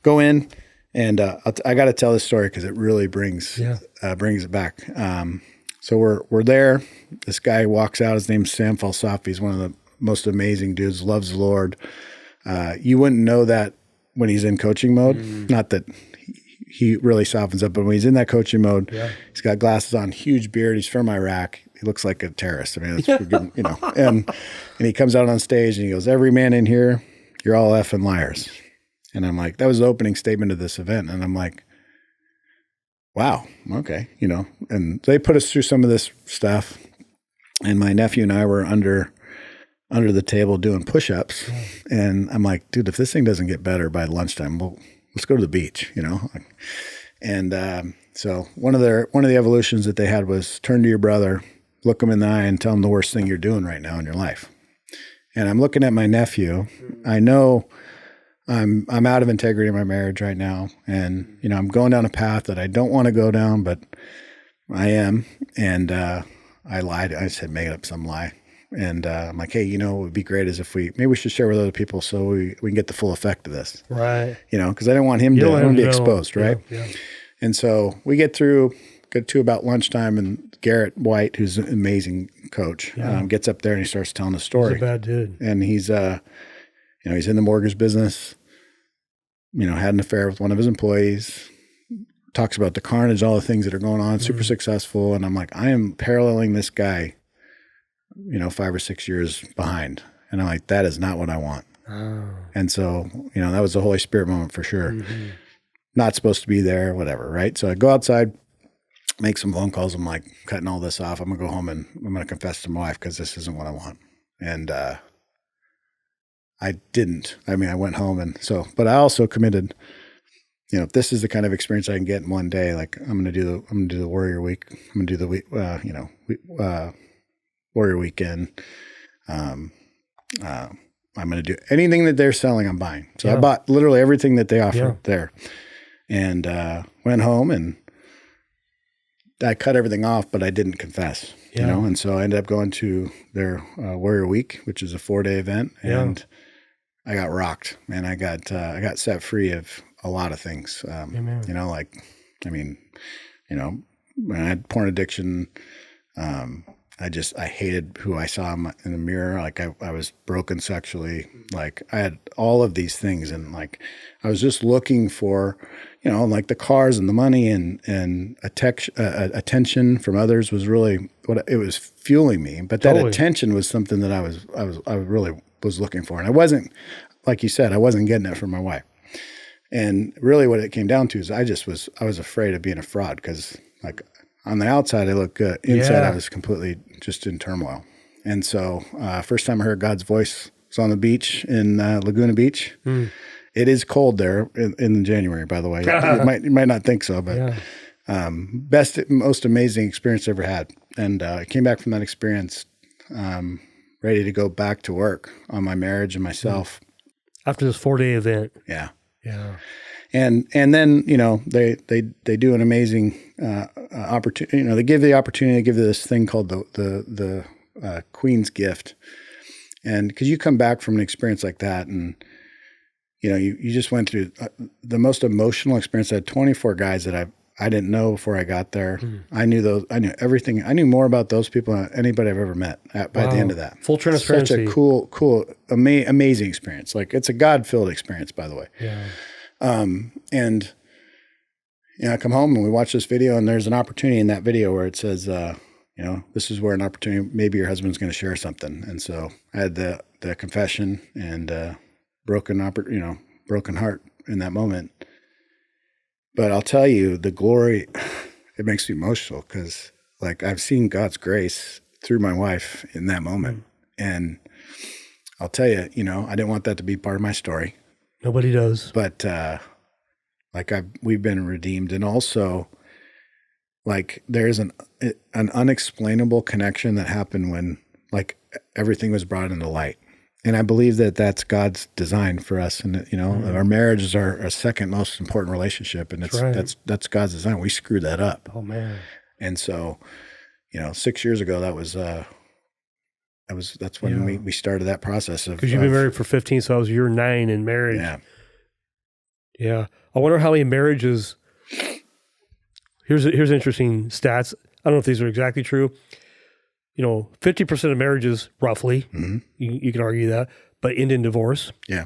go in, and I got to tell this story because it really brings it back. So we're there. This guy walks out. His name's Sam Falsafi. He's one of the most amazing dudes. Loves the Lord. You wouldn't know that when he's in coaching mode. Not that he really softens up, but when he's in that coaching mode, he's got glasses on, huge beard. He's from Iraq. He looks like a terrorist. I mean, that's and he comes out on stage and he goes, "Every man in here, you're all effing liars." And I'm like, that was the opening statement of this event. And I'm like, wow, okay, and they put us through some of this stuff. And my nephew and I were under the table doing push-ups. And I'm like, dude, if this thing doesn't get better by lunchtime, let's go to the beach, And so one of the evolutions that they had was turn to your brother, look him in the eye, and tell him the worst thing you're doing right now in your life. And I'm looking at my nephew. I know I'm out of integrity in my marriage right now, and I'm going down a path that I don't want to go down, but I am. And I lied. I said, make up some lie. And I'm like, hey, what would be great is if maybe we should share with other people so we can get the full effect of this. Right. Because I didn't want him to be exposed, right? Yeah. And so we get to about lunchtime, and Garrett White, who's an amazing coach, gets up there and he starts telling a story. He's a bad dude. And he's, he's in the mortgage business, had an affair with one of his employees, talks about the carnage, all the things that are going on, super successful. And I'm like, I am paralleling this guy 5 or 6 years behind. And I'm like, that is not what I want. Oh. And so, that was the Holy Spirit moment for sure. Not supposed to be there, whatever. Right. So I go outside, make some phone calls. I'm like, cutting all this off. I'm gonna go home and I'm going to confess to my wife, because this isn't what I want. And, I didn't. I mean, I went home, but I also committed, if this is the kind of experience I can get in one day, like I'm going to do the Warrior Week. I'm going to do the week, Warrior Weekend. I'm going to do anything that they're selling, I'm buying. So I bought literally everything that they offered there, and went home, and I cut everything off, but I didn't confess, and so I ended up going to their Warrior Week, which is a 4-day event. And I got rocked, and I got set free of a lot of things. When I had porn addiction, I hated who I saw in the mirror. Like I was broken sexually. Like I had all of these things, and like I was just looking for, like the cars and the money and attention from others was really what it was fueling me. But that attention was something that I really was looking for, and I wasn't, like you said, I wasn't getting it from my wife. And really, what it came down to is I was afraid of being a fraud, because like on the outside I looked good, inside I was completely just in turmoil. And so first time I heard God's voice was on the beach in Laguna Beach. It is cold there in January, by the way. You might not think so, but best, most amazing experience I ever had. And I came back from that experience ready to go back to work on my marriage and myself. After this 4-day event. Yeah. Yeah. And then, they do an amazing opportunity. They give the opportunity to give this thing called the Queen's Gift. And because you come back from an experience like that, and you just went through the most emotional experience. I had 24 guys that I didn't know before I got there. I knew everything. I knew more about those people than anybody I've ever met by the end of that. Full transparency. Such a cool, amazing experience. Like it's a God-filled experience, by the way. Yeah. And I come home and we watch this video, and there's an opportunity in that video where it says, this is where an opportunity, maybe your husband's going to share something. And so I had the confession and broken heart in that moment. But I'll tell you, the glory, it makes me emotional because like I've seen God's grace through my wife in that moment. And I'll tell you, I didn't want that to be part of my story. Nobody does. But we've been redeemed. And also like there's an unexplainable connection that happened when like everything was brought into light. And I believe that that's God's design for us. And, our marriage is our second most important relationship. And that's God's design. We screwed that up. Oh, man. And so, 6 years ago, that's when we started that process of. Because you've been married for 15, so I was year 9 in marriage. Yeah. Yeah. I wonder how many marriages, here's interesting stats. I don't know if these are exactly true. 50% of marriages, roughly, you can argue that, but end in divorce. Yeah.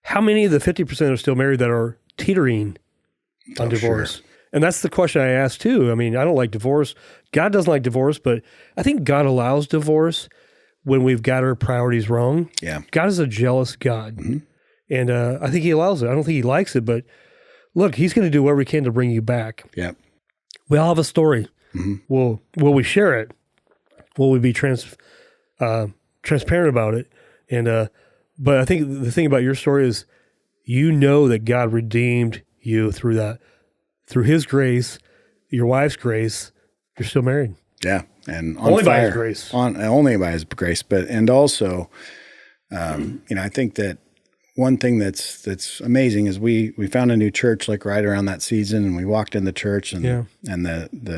How many of the 50% are still married that are teetering on divorce? Sure. And that's the question I asked too. I mean, I don't like divorce. God doesn't like divorce, but I think God allows divorce when we've got our priorities wrong. Yeah. God is a jealous God. And I think he allows it. I don't think he likes it, but look, he's going to do whatever he can to bring you back. Yeah. We all have a story. Will we share it? Will we be transparent about it? And but I think the thing about your story is, that God redeemed you through that, through His grace, your wife's grace. You're still married. Yeah, and only by His grace. Only by His grace, and also, I think that one thing that's amazing is we found a new church like right around that season, and we walked in the church, and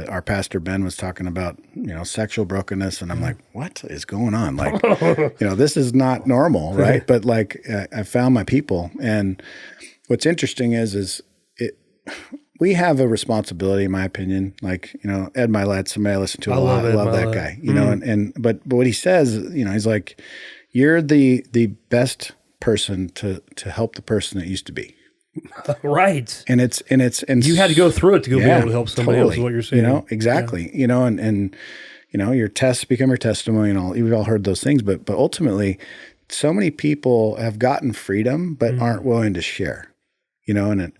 our pastor Ben was talking about sexual brokenness, and I'm like, what is going on? Like, this is not normal, right? But like I found my people, and what's interesting is we have a responsibility, in my opinion. Like Ed Milet, somebody I listen to a lot. I love that guy, but what he says, he's like, you're the best person to help the person that used to be. Right. And you had to go through it to be able to help somebody else, is what you're saying. Exactly. Yeah. And your tests become your testimony and all. You've all heard those things, but ultimately so many people have gotten freedom but aren't willing to share. And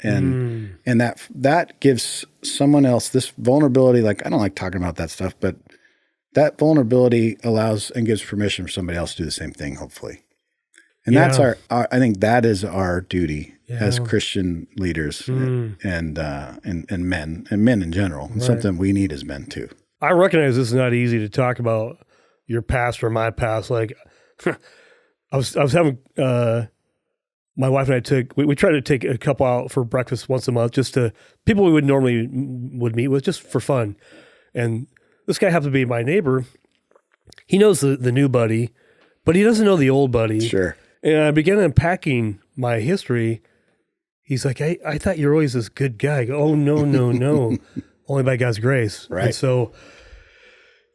that gives someone else this vulnerability. Like, I don't like talking about that stuff, but that vulnerability allows and gives permission for somebody else to do the same thing, hopefully. And that's our I think that is our duty as Christian leaders and men in general. Right. Something we need as men too. I recognize this is not easy to talk about your past or my past. Like I was having my wife and I we tried to take a couple out for breakfast once a month, just to people we would normally meet with, just for fun. And this guy happened to be my neighbor. He knows the new buddy, but he doesn't know the old buddy. Sure. And I began unpacking my history. He's like, I thought you were always this good guy. I go, oh, no. Only by God's grace. Right. And so,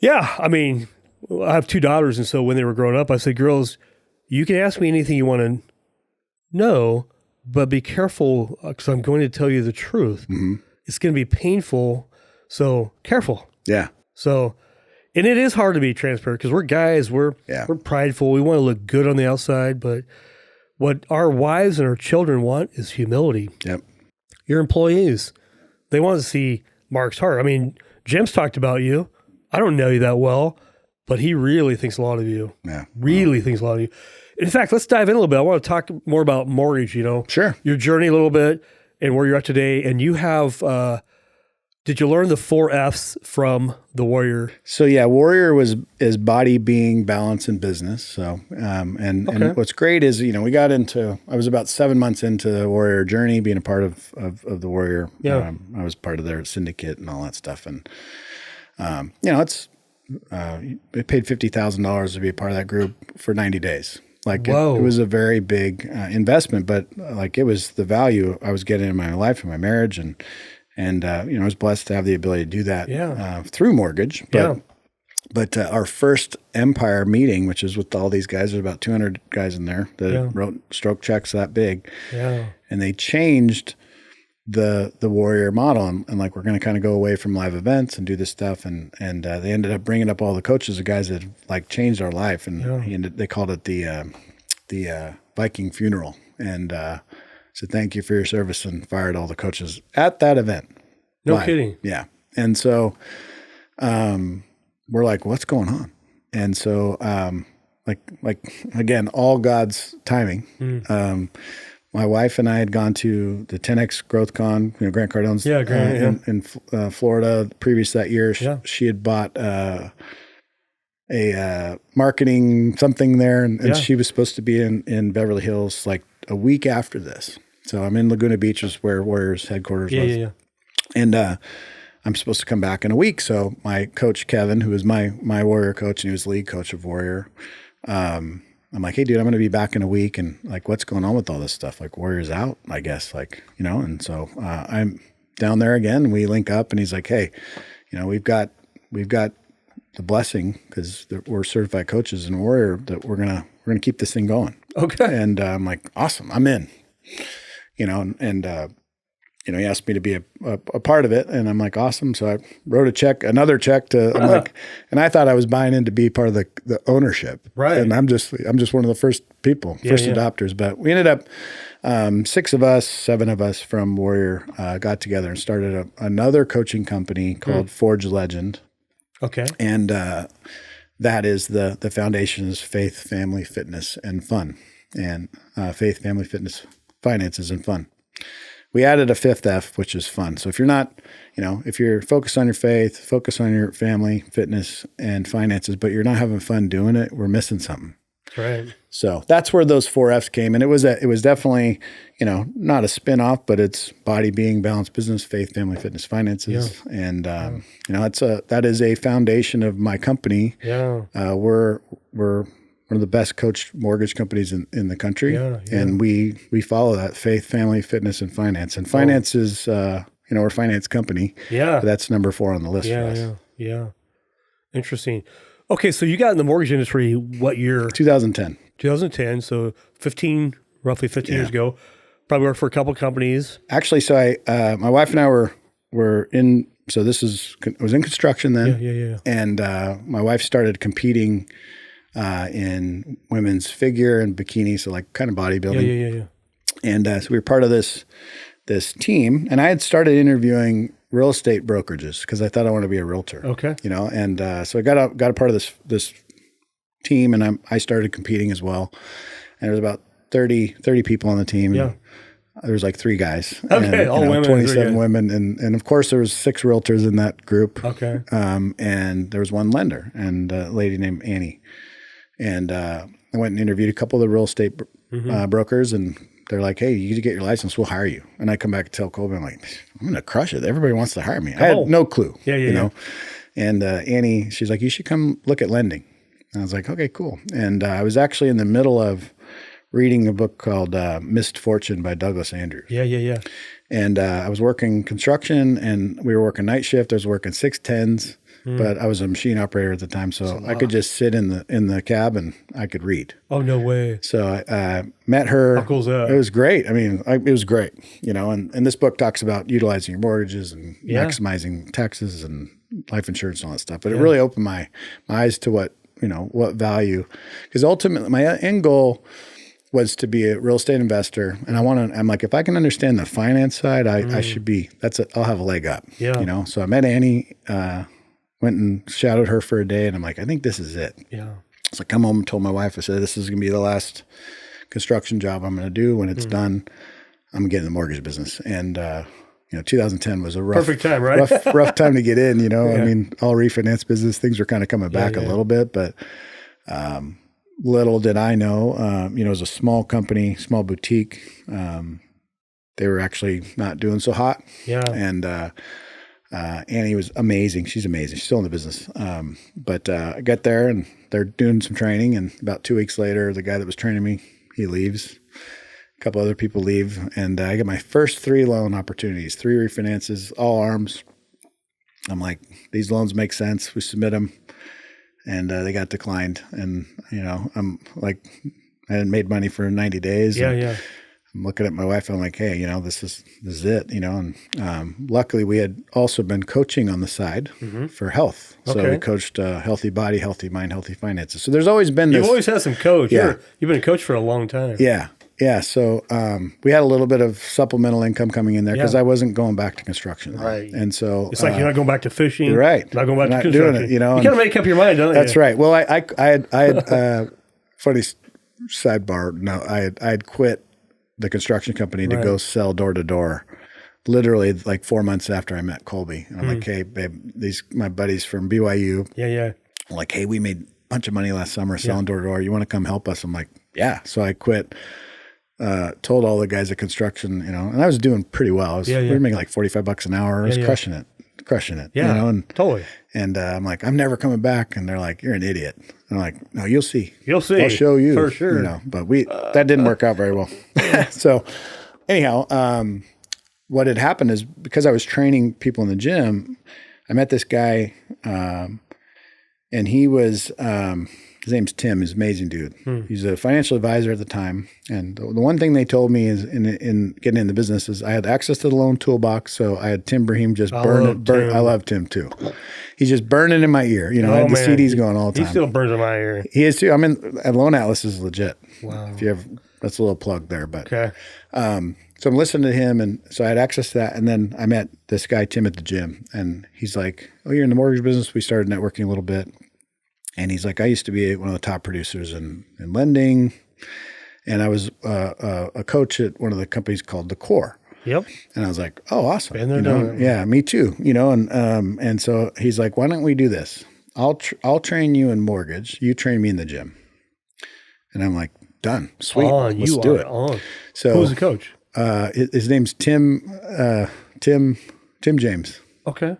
I mean, I have 2 daughters. And so when they were growing up, I said, girls, you can ask me anything you want to know, but be careful because I'm going to tell you the truth. It's going to be painful. So careful. Yeah. So, and it is hard to be transparent because we're guys, we're prideful. We want to look good on the outside, but what our wives and our children want is humility. Yep. Your employees, they want to see Mark's heart. I mean, Jim's talked about you. I don't know you that well, but he really thinks a lot of you. Yeah. Really thinks a lot of you. In fact, let's dive in a little bit. I want to talk more about mortgage, Sure. Your journey a little bit and where you're at today. And you have, did you learn the 4 F's from the Warrior? So Warrior is body, being, balance, and business. So, and what's great is, I was about 7 months into the Warrior journey, being a part of the Warrior. Yeah. I was part of their syndicate and all that stuff. And, it's, it paid $50,000 to be a part of that group for 90 days. Like it was a very big investment, but like it was the value I was getting in my life and my marriage. And I was blessed to have the ability to do that through mortgage. But our first Empire meeting, which is with all these guys, there's about 200 guys in there that wrote stroke checks that big. Yeah. And they changed the warrior model, and like we're going to kind of go away from live events and do this stuff, and they ended up bringing up all the coaches, the guys that like changed our life, and they called it the Viking funeral, and said thank you for your service, and fired all the coaches at that event. No kidding. Yeah. And so we're like, what's going on? And so like again, all God's timing. My wife and I had gone to the 10X Growth Con, Grant Cardone's in Florida previous that year. She had bought a marketing something there, and she was supposed to be in Beverly Hills like a week after this. So I'm in Laguna Beach, is where Warriors headquarters was. Yeah. And I'm supposed to come back in a week. So my coach, Kevin, who was my Warrior coach, and he was lead coach of Warrior, I'm like, hey, dude, I'm going to be back in a week. And like, what's going on with all this stuff? Like, Warrior's out, I guess, like, and so I'm down there again, and we link up, and he's like, hey, we've got the blessing, because we're certified coaches in Warrior, that we're going to keep this thing going. Okay. And I'm like, awesome, I'm in, he asked me to be a part of it, and I'm like, awesome. So I wrote another check to, I'm like, and I thought I was buying in to be part of the ownership. Right. And I'm just one of the first adopters, but we ended up, 7 of us from Warrior, got together and started another coaching company called Forge Legend. Okay. And, that is the foundation is faith, family, fitness, and fun, and, faith, family, fitness, finances, and fun. We added a 5th F, which is fun. So if you're not, if you're focused on your faith, focus on your family, fitness, and finances, but you're not having fun doing it, we're missing something. Right. So that's where those 4 Fs came. And it was definitely, not a spin-off, but it's body, being, balanced business, faith, family, fitness, finances. Yeah. And, that is a foundation of my company. Yeah. We're one of the best coached mortgage companies in the country. Yeah. And we follow that faith, family, fitness, and finance. And finance is, we're a finance company. Yeah. That's number 4 on the list for us. Yeah. Interesting. Okay. So you got in the mortgage industry, what year? 2010. 2010. So roughly 15 years ago. Probably worked for a couple of companies. Actually, so my wife and I were in, so I was in construction then. Yeah. And my wife started competing in women's figure and bikini, so like kind of bodybuilding. Yeah. And so we were part of this team, and I had started interviewing real estate brokerages because I thought I wanted to be a realtor. Okay. And so I got a part of this team, and I started competing as well. And there was about 30 people on the team. Yeah. There was like 3 guys. Okay, and, all women. 27 women. And of course, there was 6 realtors in that group. Okay. And there was 1 lender, and a lady named Annie. And I went and interviewed a couple of the real estate brokers, and they're like, hey, you get your license, we'll hire you. And I come back and tell Colby, I'm like, I'm going to crush it. Everybody wants to hire me. I had no clue. Yeah. And Annie, she's like, you should come look at lending. And I was like, okay, cool. And I was actually in the middle of reading a book called Missed Fortune by Douglas Andrews. Yeah. And I was working construction, and we were working night shift. I was working 6/10s. But I was a machine operator at the time, so I could just sit in the cab and I could read. Oh, no way. So I met her. How cool is that? It was great. I mean, it was great, and this book talks about utilizing your mortgages and maximizing taxes and life insurance and all that stuff. But it really opened my eyes to what value, because ultimately my end goal was to be a real estate investor. And I'm like, if I can understand the finance side, I should be, I'll have a leg up, So I met Annie, went and shadowed her for a day, and I'm like, I think this is it. Yeah. So I come home and told my wife, I said, this is going to be the last construction job I'm going to do. When it's done, I'm going to get in the mortgage business. And, 2010 was a perfect time, right? rough time to get in, Yeah. I mean, all refinance business, things were kind of coming back a little bit, but, little did I know, it was a small company, small boutique. They were actually not doing so hot. Yeah. And, Annie was amazing. She's amazing. She's still in the business. But I got there, and they're doing some training, and about 2 weeks later, the guy that was training me, he leaves. A couple other people leave, and I get my first 3 loan opportunities, 3 refinances, all arms. I'm like, these loans make sense. We submit them, and they got declined. And, I'm like, I hadn't made money for 90 days. Yeah. I'm looking at my wife. I'm like, hey, this is it, And luckily, we had also been coaching on the side for health. So we coached healthy body, healthy mind, healthy finances. So there's always been this. You've always had some coach. Yeah. You've been a coach for a long time. Yeah. Yeah. So we had a little bit of supplemental income coming in there because I wasn't going back to construction. Right. And so it's like you're not going back to fishing. You're right. Not going back to doing construction. it, You kind of make up your mind, don't you? That's right. Well, I had funny sidebar. No, I had quit the construction company to go sell door to door, literally like 4 months after I met Colby. And I'm like, hey, babe, my buddies from BYU. Yeah. I'm like, hey, we made a bunch of money last summer selling door to door. You want to come help us? I'm like, yeah. So I quit. Told all the guys at construction, and I was doing pretty well. We were making like $45 an hour. I was crushing it. Yeah, and totally. And I'm like, I'm never coming back. And they're like, you're an idiot. And I'm like, no, you'll see. You'll see. I'll show you. For sure. But that didn't work out very well. So anyhow, what had happened is because I was training people in the gym, I met this guy, and he was, his name's Tim. He's an amazing dude. He's a financial advisor at the time. And the one thing they told me is in getting in the business is I had access to the loan toolbox. So I had Tim Brahim just burn it. I love Tim too. He's just burning in my ear. I had the CDs going all the time. He still burns in my ear. He is too. Loan Atlas is legit. Wow. If you have, that's a little plug there. But okay. So I'm listening to him, and so I had access to that. And then I met this guy, Tim, at the gym. And he's like, oh, you're in the mortgage business? We started networking a little bit. And he's like, I used to be one of the top producers in lending, and I was a coach at one of the companies called The Core. Yep. And I was like, oh, awesome. Been there, done it. Yeah, me too. And so he's like, why don't we do this? I'll train you in mortgage. You train me in the gym. And I'm like, done. Sweet. Let's do it. So who's the coach? His name's Tim James. Okay.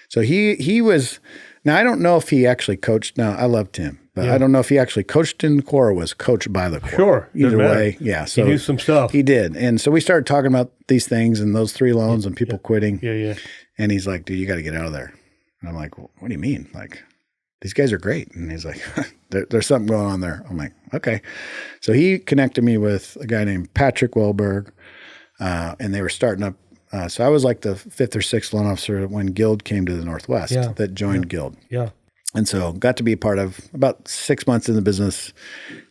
So he was. Now, I don't know if he actually coached. Now, I loved him, but I don't know if he actually coached in the Core or was coached by the Core. Sure. Either way, yeah. So he knew some stuff. He did. And so we started talking about these things and those 3 loans and people quitting. Yeah. And he's like, dude, you got to get out of there. And I'm like, well, what do you mean? Like, these guys are great. And he's like, there's something going on there. I'm like, okay. So he connected me with a guy named Patrick Wellberg, and they were starting up. So I was like the 5th or 6th loan officer when Guild came to the Northwest that joined Guild. Yeah. And so got to be part of about 6 months in the business,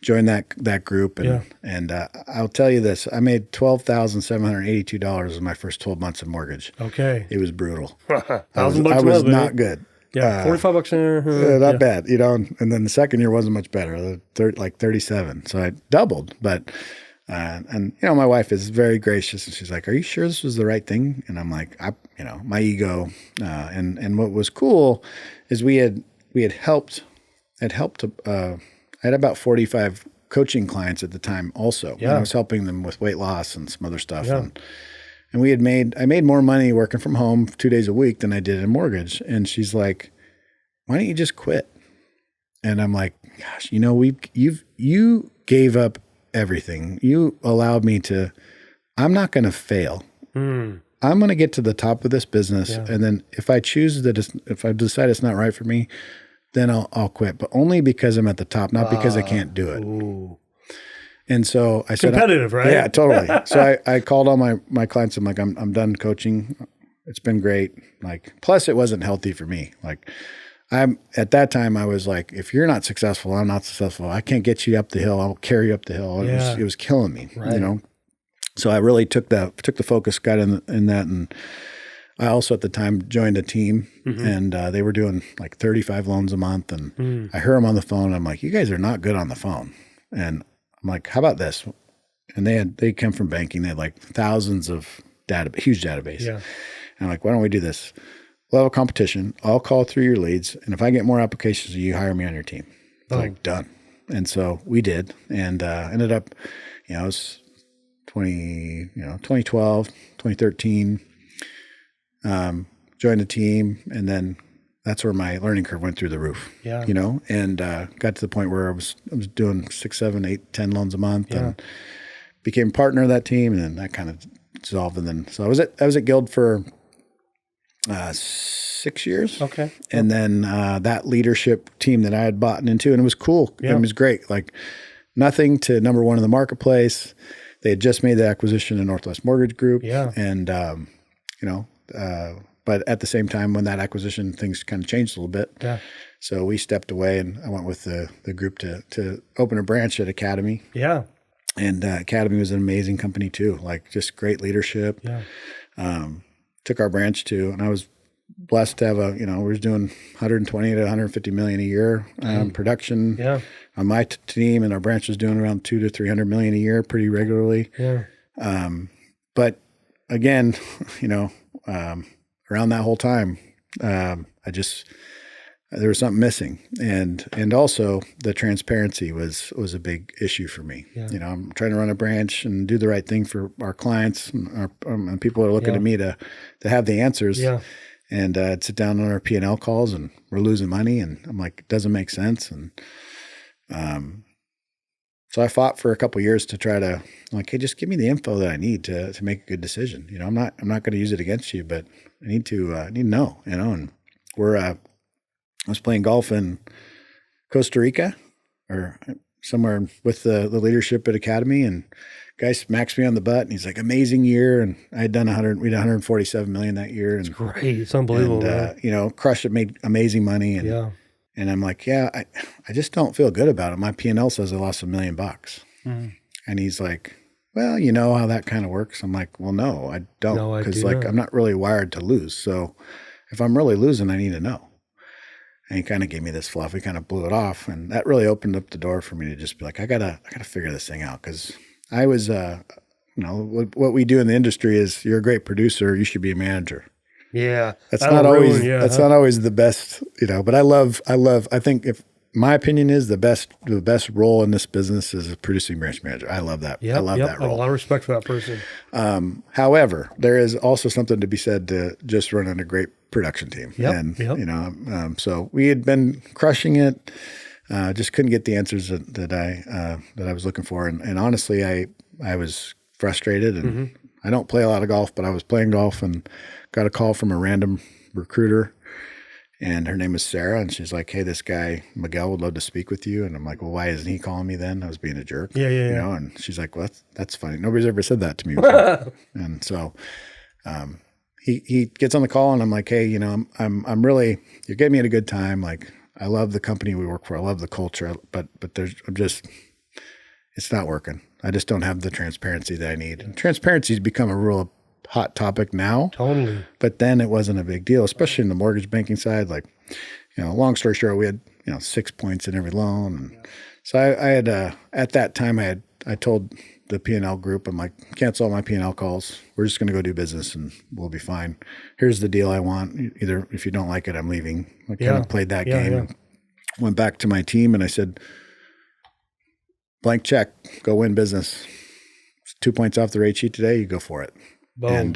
joined that group. And I'll tell you this, I made $12,782 in my first 12 months of mortgage. Okay. It was brutal. I was not good. Yeah. $45 an hour. Not bad, and then the second year wasn't much better, like 37. So I doubled, but and my wife is very gracious, and she's like, "Are you sure this was the right thing?" And I'm like, my ego. And what was cool is we had helped. I had about 45 coaching clients at the time, also. Yeah. And I was helping them with weight loss and some other stuff. Yeah. And I made more money working from home 2 days a week than I did in mortgage. And she's like, "Why don't you just quit?" And I'm like, "Gosh, you gave up everything. You allowed me to, I'm not going to fail. I'm going to get to the top of this business. Yeah. And then if I decide it's not right for me, then I'll quit, but only because I'm at the top, not because I can't do it." Ooh. And so I said, competitive, right? Yeah, totally. So I called all my clients. I'm like, I'm done coaching. It's been great. Like, plus it wasn't healthy for me. Like, at that time I was like, if you're not successful, I'm not successful. I can't get you up the hill. I'll carry you up the hill. It was killing me, right. So I really took the focus, got in that. And I also at the time joined a team, and they were doing like 35 loans a month. And I heard them on the phone. I'm like, you guys are not good on the phone. And I'm like, how about this? And they come from banking. They had like thousands of huge database. Yeah. And I'm like, why don't we do this? We'll have a competition. I'll call through your leads. And if I get more applications, you hire me on your team. Like, done. And so we did, and ended up, it was 2012, 2013, joined the team. And then that's where my learning curve went through the roof, and got to the point where I was doing 6, 7, 8, 10 loans a month, and became a partner of that team. And then that kind of dissolved. And then, so I was at Guild for 6 years. Okay. And then that leadership team that I had bought into, and it was cool. Yeah. It was great. Like, nothing to number one in the marketplace they had just made the acquisition of Northwest Mortgage Group. Yeah. And, but at the same time, when that acquisition, things kind of changed a little bit. Yeah. So we stepped away, and I went with the group to open a branch at Academy. Yeah. And Academy was an amazing company too, like just great leadership. Yeah. Took our branch to, and I was blessed to have we were doing 120 to 150 million a year production on my team, and our branch was doing around 200 to 300 million a year pretty regularly. Yeah. But again, around that whole time, there was something missing, and also the transparency was a big issue for me. Yeah. I'm trying to run a branch and do the right thing for our clients, and people are looking at me to have the answers. Yeah. And I'd sit down on our P&L calls, and we're losing money, and I'm like, it doesn't make sense. And so I fought for a couple of years to try to, like, hey, just give me the info that I need to make a good decision. I'm not going to use it against you, but I need to know. And I was playing golf in Costa Rica or somewhere with the leadership at Academy, and guy smacks me on the butt, and he's like, amazing year. And I had done we had 147 million that year. And it's great. It's unbelievable. And, crushed it, made amazing money. And, and I'm like, I just don't feel good about it. My P&L says I lost $1 million. Mm-hmm. And he's like, well, you know how that kind of works. I'm like, well, no, I don't. No, because I'm not really wired to lose. So if I'm really losing, I need to know. And he kind of gave me this fluff. He kind of blew it off. And that really opened up the door for me to just be like, I gotta figure this thing out. Cause I was, what we do in the industry is, you're a great producer, you should be a manager. Yeah. That's not always the best, but I think, if my opinion is, the best role in this business is a producing branch manager. I love that. I love that role. I have a lot of respect for that person. However, there is also something to be said to just running a great production team. So we had been crushing it. Just couldn't get the answers that I was looking for. And honestly, I was frustrated, and I don't play a lot of golf, but I was playing golf and got a call from a random recruiter, and her name was Sarah. And she's like, hey, this guy, Miguel, would love to speak with you. And I'm like, well, why isn't he calling me then? I was being a jerk. Yeah. And she's like, well, that's funny. Nobody's ever said that to me before. And so, he gets on the call, and I'm like, hey, I'm really, you're getting me at a good time. Like, I love the company we work for. I love the culture, but it's not working. I just don't have the transparency that I need. And transparency has become a real hot topic now. Totally. But then it wasn't a big deal, especially in the mortgage banking side. Like, long story short, we had, 6 points in every loan. And so I had, at that time, I told the P&L group, I'm like, cancel all my P&L calls. We're just going to go do business, and we'll be fine. Here's the deal I want. Either if you don't like it, I'm leaving. I kind of played that game. Yeah. Went back to my team, and I said, blank check, go win business. 2 points off the rate sheet today, you go for it. Boom.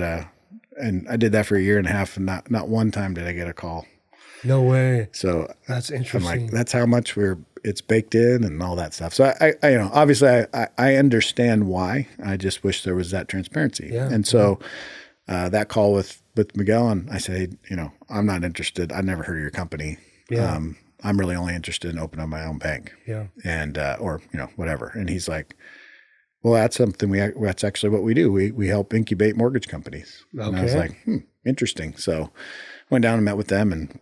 And I did that for a year and a half, and not one time did I get a call. No way. So that's interesting. I'm like, that's how much it's baked in and all that stuff. So I obviously I understand why. I just wish there was that transparency. Yeah. And so that call with Miguel, and I said, hey, I'm not interested. I never heard of your company. Yeah. I'm really only interested in opening my own bank. Yeah. And or whatever. And he's like, well, that's something that's actually what we do. We help incubate mortgage companies. Okay. And I was like, interesting. So went down and met with them, and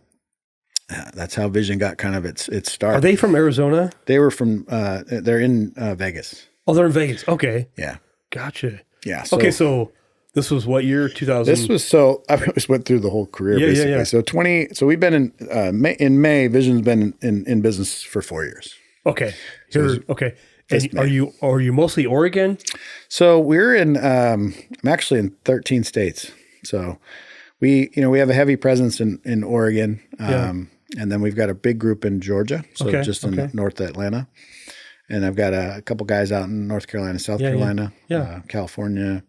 that's how Vision got kind of its start. Are they from Arizona? They were from, they're in Vegas. Oh, they're in Vegas. Okay. Yeah. Gotcha. Yeah. So, okay. So this was what year? 2000? This was, I just went through the whole career basically. Yeah. So we've been in May, Vision's been in business for 4 years. Okay. Okay. And are you mostly Oregon? So we're I'm actually in 13 states. So we have a heavy presence in Oregon. And then we've got a big group in Georgia. So just in North Atlanta. And I've got a couple guys out in North Carolina, South Carolina, California.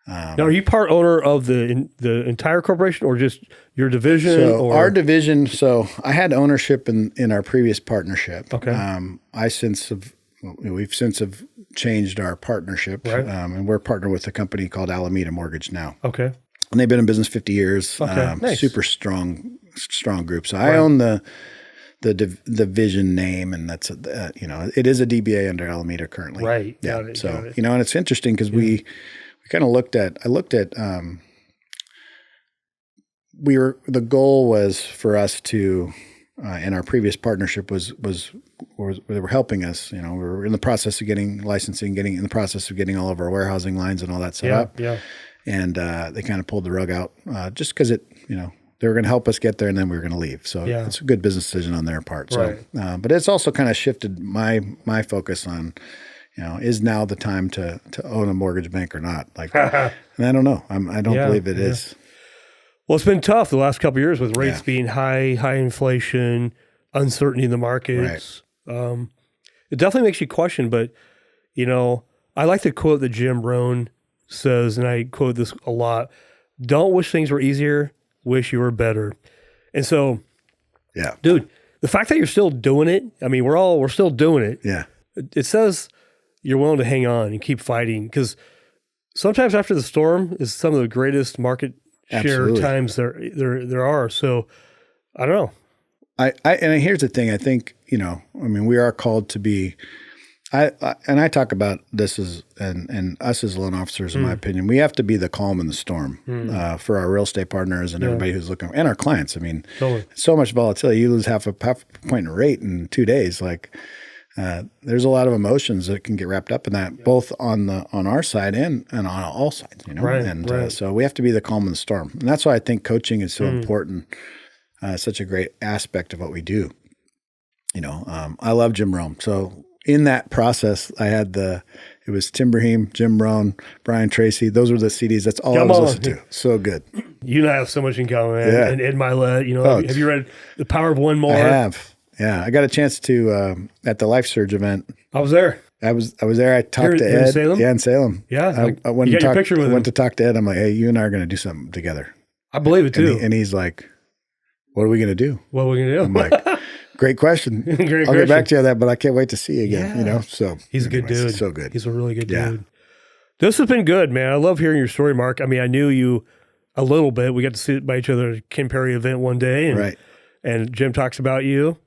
Now, are you part owner of the entire corporation, or just your division? So our division. So I had ownership in our previous partnership. Okay. We've since have changed our partnership, right. And we're partnered with a company called Alameda Mortgage now. Okay. And they've been in business 50 years. Okay. Nice. Super strong group. So I own the the division name, and that's it is a DBA under Alameda currently. Right. Yeah. Got it. And it's interesting because we kind of looked at. The goal was for us to, in our previous partnership was they were helping us. We were in the process of getting licensing, in the process of getting all of our warehousing lines and all that set up. Yeah. And they kind of pulled the rug out just because they were going to help us get there, and then we were going to leave. So it's a good business decision on their part. So, right. But it's also kind of shifted my focus on, is now the time to own a mortgage bank or not? Like, and I don't know. I don't believe it is. Well, it's been tough the last couple of years with rates being high inflation, uncertainty in the markets. Right. It definitely makes you question. But I like the quote that Jim Rohn says, and I quote this a lot: "Don't wish things were easier. Wish you were better." And so, dude, the fact that you're still doing it, I mean, we're still doing it. Yeah. It says you're willing to hang on and keep fighting, because sometimes after the storm is some of the greatest market share times there are. So I don't know. And here's the thing. I think, we are called to be, I talk about this and us as loan officers, in my opinion, we have to be the calm in the storm for our real estate partners and everybody who's looking, and our clients. I mean, so much volatility. You lose half a point in rate in 2 days. Like, there's a lot of emotions that can get wrapped up in that, both on our side and on all sides. Right, and so we have to be the calm in the storm, and that's why I think coaching is so important. Such a great aspect of what we do. I love Jim Rohn. So in that process, I had it was Tim Brahim, Jim Rohn, Brian Tracy. Those were the CDs. That's all I was listening to. So good. You and I have so much in common, man. Yeah. And Ed Milet, have you read The Power of One More? I have. Yeah. I got a chance to, at the Life Surge event. I was there. I was there. I talked to Ed. In Salem? Yeah, in Salem. Yeah. I went you got your picture with him. Went to talk to Ed. I'm like, hey, you and I are going to do something together. I believe it too. And he's like, what are we going to do? What are we going to do? I'm like, great question. I'll get back to you on that, but I can't wait to see you again. So he's a good dude. So good. He's a really good dude. This has been good, man. I love hearing your story, Mark. I mean, I knew you a little bit. We got to sit by each other at a Ken Perry event one day, and Jim talks about you.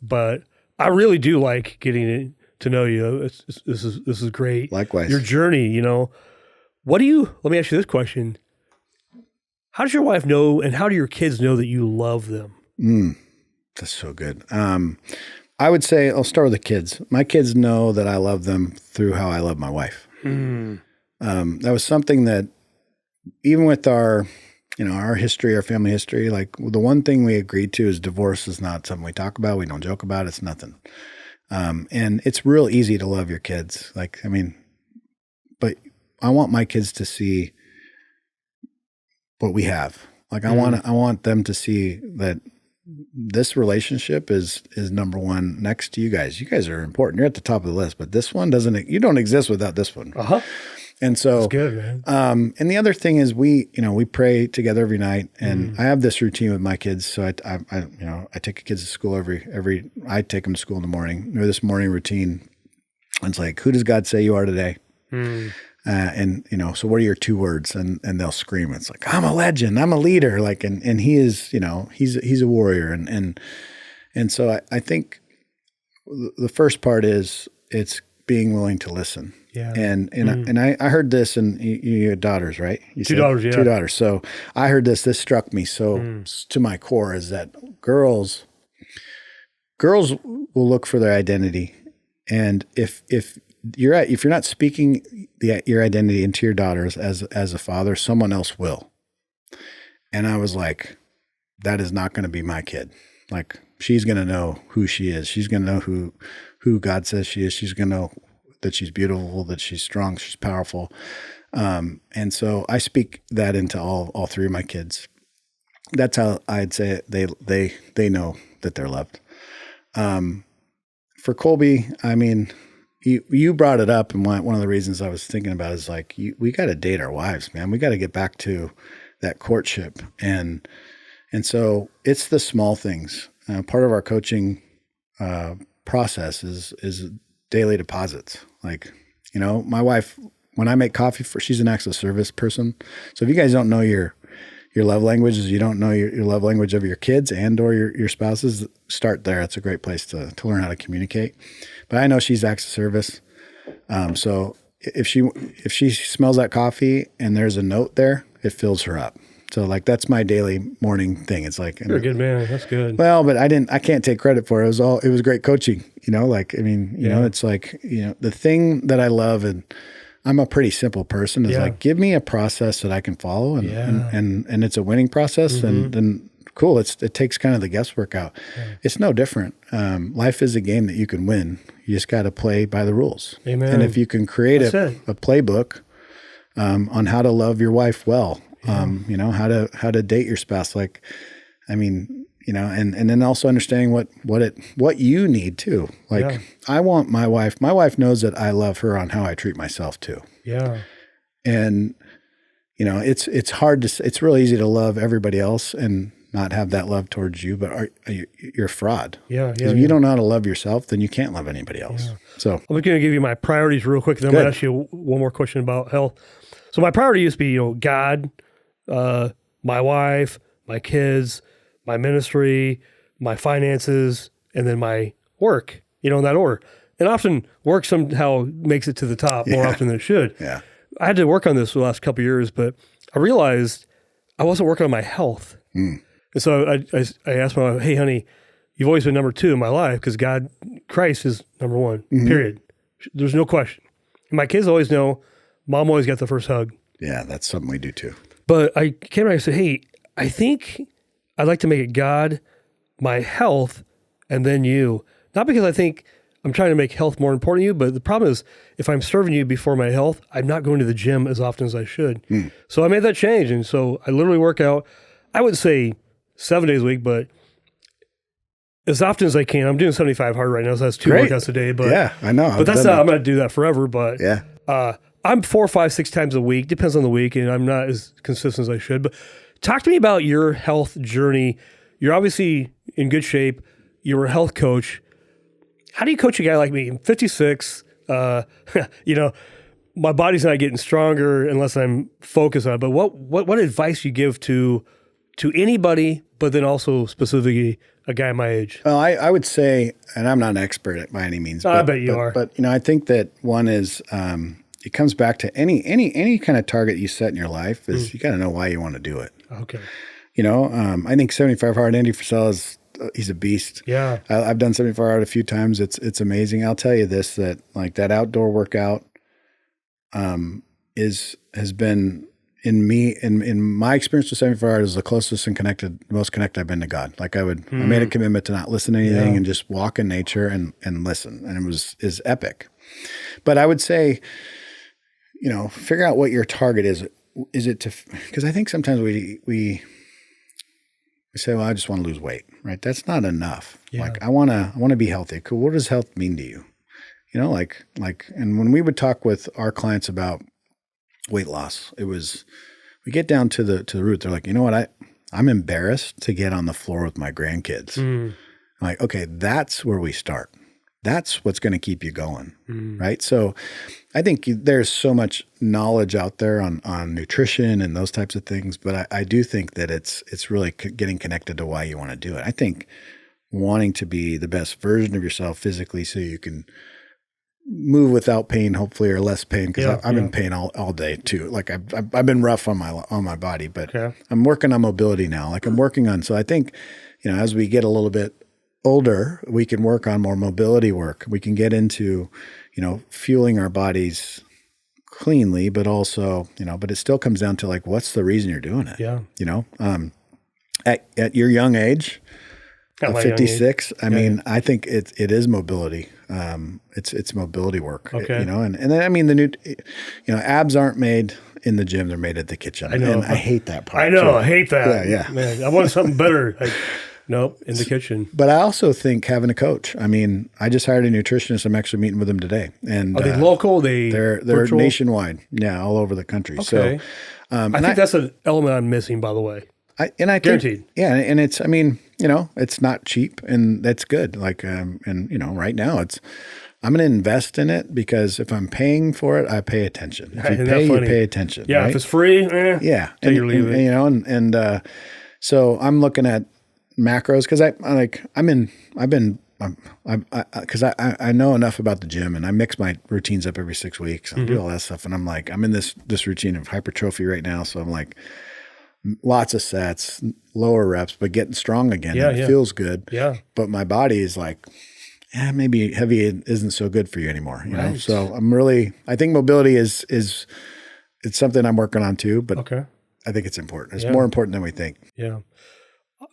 But I really do like getting to know you. This is great. Likewise. Your journey, let me ask you this question. How does your wife know, and how do your kids know that you love them? That's so good. I would say I'll start with the kids. My kids know that I love them through how I love my wife. That was something that, even with our history, our family history, like the one thing we agreed to is divorce is not something we talk about. We don't joke about. It's nothing. And it's real easy to love your kids. But I want my kids to see what we have. Like I want them to see that this relationship is number one next to you guys. You guys are important. You're at the top of the list, but this one you don't exist without this one. And so that's good, man. And the other thing is we pray together every night, and I have this routine with my kids. So I take the kids to school I take them to school in the morning. This morning routine, it's like, who does God say you are today? So what are your 2 words? And they'll scream. It's like, I'm a legend. I'm a leader. Like, and he is, he's a warrior. And so I think the first part is it's being willing to listen. Yeah. And I heard this, and you had daughters, right? You 2 daughters, yeah. 2 daughters. So I heard this struck me so to my core, is that girls will look for their identity. And if you're not speaking your identity into your daughters as a father, someone else will. And I was like, that is not going to be my kid. Like, she's going to know who she is. She's going to know who God says she is. She's going to know that she's beautiful, that she's strong, she's powerful. And so I speak that into all 3 of my kids. That's how I'd say it. They know that they're loved. For Colby, I mean, you brought it up, and one of the reasons I was thinking about is like, we got to date our wives, man. We got to get back to that courtship, and so it's the small things. Part of our coaching process is daily deposits. Like, my wife, when I make coffee she's an acts of service person. So if you guys don't know your your love languages, you don't know your love language of your kids and or your spouses, start there. It's a great place to learn how to communicate. But I know she's acts of service. So if she smells that coffee and there's a note there, it fills her up. So like that's my daily morning thing. It's like you're a good man. That's good. Well, but I can't take credit for it. It was great coaching. You know, like I mean, you know, it's like, you know, the thing that I love, and I'm a pretty simple person, is like give me a process that I can follow, and it's a winning process, and then cool. It takes kind of the guesswork out. Yeah. It's no different. Life is a game that you can win. You just got to play by the rules. Amen. And if you can create a playbook on how to love your wife well. You know, how to date your spouse. Like, I mean, you know, and then also understanding what you need too. Like I want my wife knows that I love her on how I treat myself too. Yeah. And, you know, it's hard it's really easy to love everybody else and not have that love towards you, but you're a fraud. Yeah. If you don't know how to love yourself, then you can't love anybody else. Yeah. So I'm going to give you my priorities real quick. Then I'm going to ask you one more question about health. So my priority used to be, you know, God, my wife, my kids, my ministry, my finances, and then my work, you know, in that order. And often work somehow makes it to the top more often than it should. Yeah. I had to work on this for the last couple of years, but I realized I wasn't working on my health. And so I asked my wife, hey, honey, you've always been number 2 in my life because Christ is number 1, period. There's no question. And my kids always know mom always got the first hug. Yeah, that's something we do too. But I came back and said, hey, I think I'd like to make it God, my health, and then you. Not because I think I'm trying to make health more important to you, but the problem is if I'm serving you before my health, I'm not going to the gym as often as I should. So I made that change. And so I literally work out, I would say 7 days a week, but as often as I can. I'm doing 75 hard right now, so that's 2 workouts a day. But yeah, I know. But that's not, I'm going to do that forever. But I'm 4, 5, 6 times a week, depends on the week, and I'm not as consistent as I should. But talk to me about your health journey. You're obviously in good shape. You're a health coach. How do you coach a guy like me? I'm 56. You know, my body's not getting stronger unless I'm focused on it. But what advice you give to anybody, but then also specifically a guy my age? Well, I would say, and I'm not an expert by any means. I bet you are. But you know, I think that one is it comes back to any kind of target you set in your life is you got to know why you want to do it. Okay. You know, I think 75 hard Andy Frisell he's a beast. Yeah. I've done 75 hard a few times. It's amazing. I'll tell you this, that like that outdoor workout has been in my experience with 75 hard is the closest and most connected I've been to God. Like I made a commitment to not listen to anything and just walk in nature and listen. And it is epic. But I would say, you know, figure out what your target is. Is it because I think sometimes we say, well, I just want to lose weight, right? That's not enough. Yeah. Like I want to be healthy. Cool. What does health mean to you? You know, like, and when we would talk with our clients about weight loss, we get down to the root. They're like, you know what? I'm embarrassed to get on the floor with my grandkids. I'm like, okay, that's where we start. That's what's going to keep you going, right? So I think there's so much knowledge out there on nutrition and those types of things, but I do think that it's really getting connected to why you want to do it. I think wanting to be the best version of yourself physically so you can move without pain, hopefully, or less pain, because I'm in pain all day too. Like I've been rough on my body, but I'm working on mobility now. Like I'm working on, so I think, you know, as we get a little bit older, we can work on more mobility work. We can get into, you know, fueling our bodies cleanly, but also, you know, but it still comes down to like, what's the reason you're doing it? Yeah. You know, at your young age, 56, I mean, I think it is mobility. It's mobility work, you know, and then, I mean, you know, abs aren't made in the gym. They're made at the kitchen. I know. And I hate that part. I know. I hate that. Yeah. Man, I wanted something better. Nope, in the kitchen. But I also think having a coach. I mean, I just hired a nutritionist. I'm actually meeting with them today. And are they local? They're nationwide. Yeah, all over the country. Okay. So I think that's an element I'm missing, by the way. I guaranteed. And it's, I mean, you know, it's not cheap, and that's good. Like, and you know, right now it's I'm going to invest in it because if I'm paying for it, I pay attention. If you pay, you pay attention. Yeah. Right? If it's free, yeah. Take or leave it. You know, so I'm looking at macros because I know enough about the gym and I mix my routines up every 6 weeks and do all that stuff. And I'm like, I'm in this routine of hypertrophy right now. So I'm like, lots of sets, lower reps, but getting strong again. Yeah, it feels good. Yeah. But my body is like, maybe heavy isn't so good for you anymore. You know? So I think mobility is it's something I'm working on too, but I think it's important. It's more important than we think. Yeah.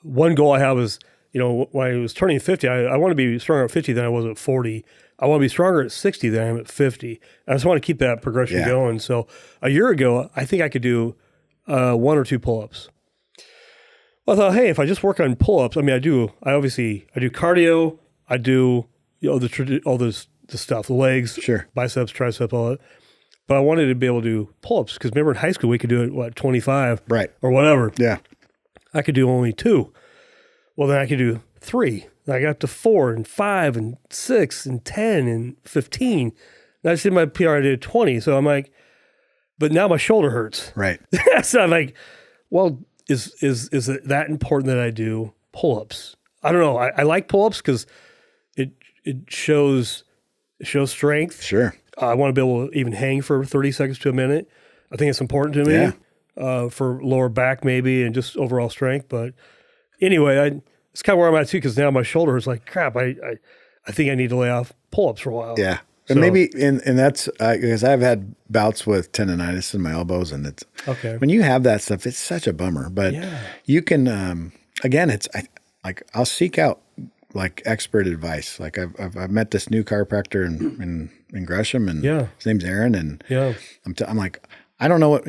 One goal I have is, when I was turning 50, I want to be stronger at 50 than I was at 40. I want to be stronger at 60 than I am at 50. I just want to keep that progression going. So a year ago, I think I could do 1 or 2 pull-ups. Well, I thought, hey, if I just work on pull-ups, I do cardio, I do all this stuff, the legs, biceps, triceps, all that. But I wanted to be able to do pull-ups because remember in high school we could do it 25 or whatever. Yeah. I could do only 2. Well, then I could do 3. Then I got up to 4 and 5 and 6 and 10 and 15. And I just did my PR, I did 20. So I'm like, but now my shoulder hurts. Right. So I'm like, well, is it that important that I do pull-ups? I don't know. I like pull-ups because it shows strength. Sure. I want to be able to even hang for 30 seconds to a minute. I think it's important to me for lower back maybe and just overall strength. But anyway, it's kind of where I'm at too because now my shoulder is like, crap, I think I need to lay off pull-ups for a while. Yeah. And maybe, and that's because I've had bouts with tendonitis in my elbows, and it's when you have that stuff, it's such a bummer. But you can, again, I'll seek out like expert advice. Like I've met this new chiropractor in Gresham, and his name's Aaron, and I'm like, I don't know what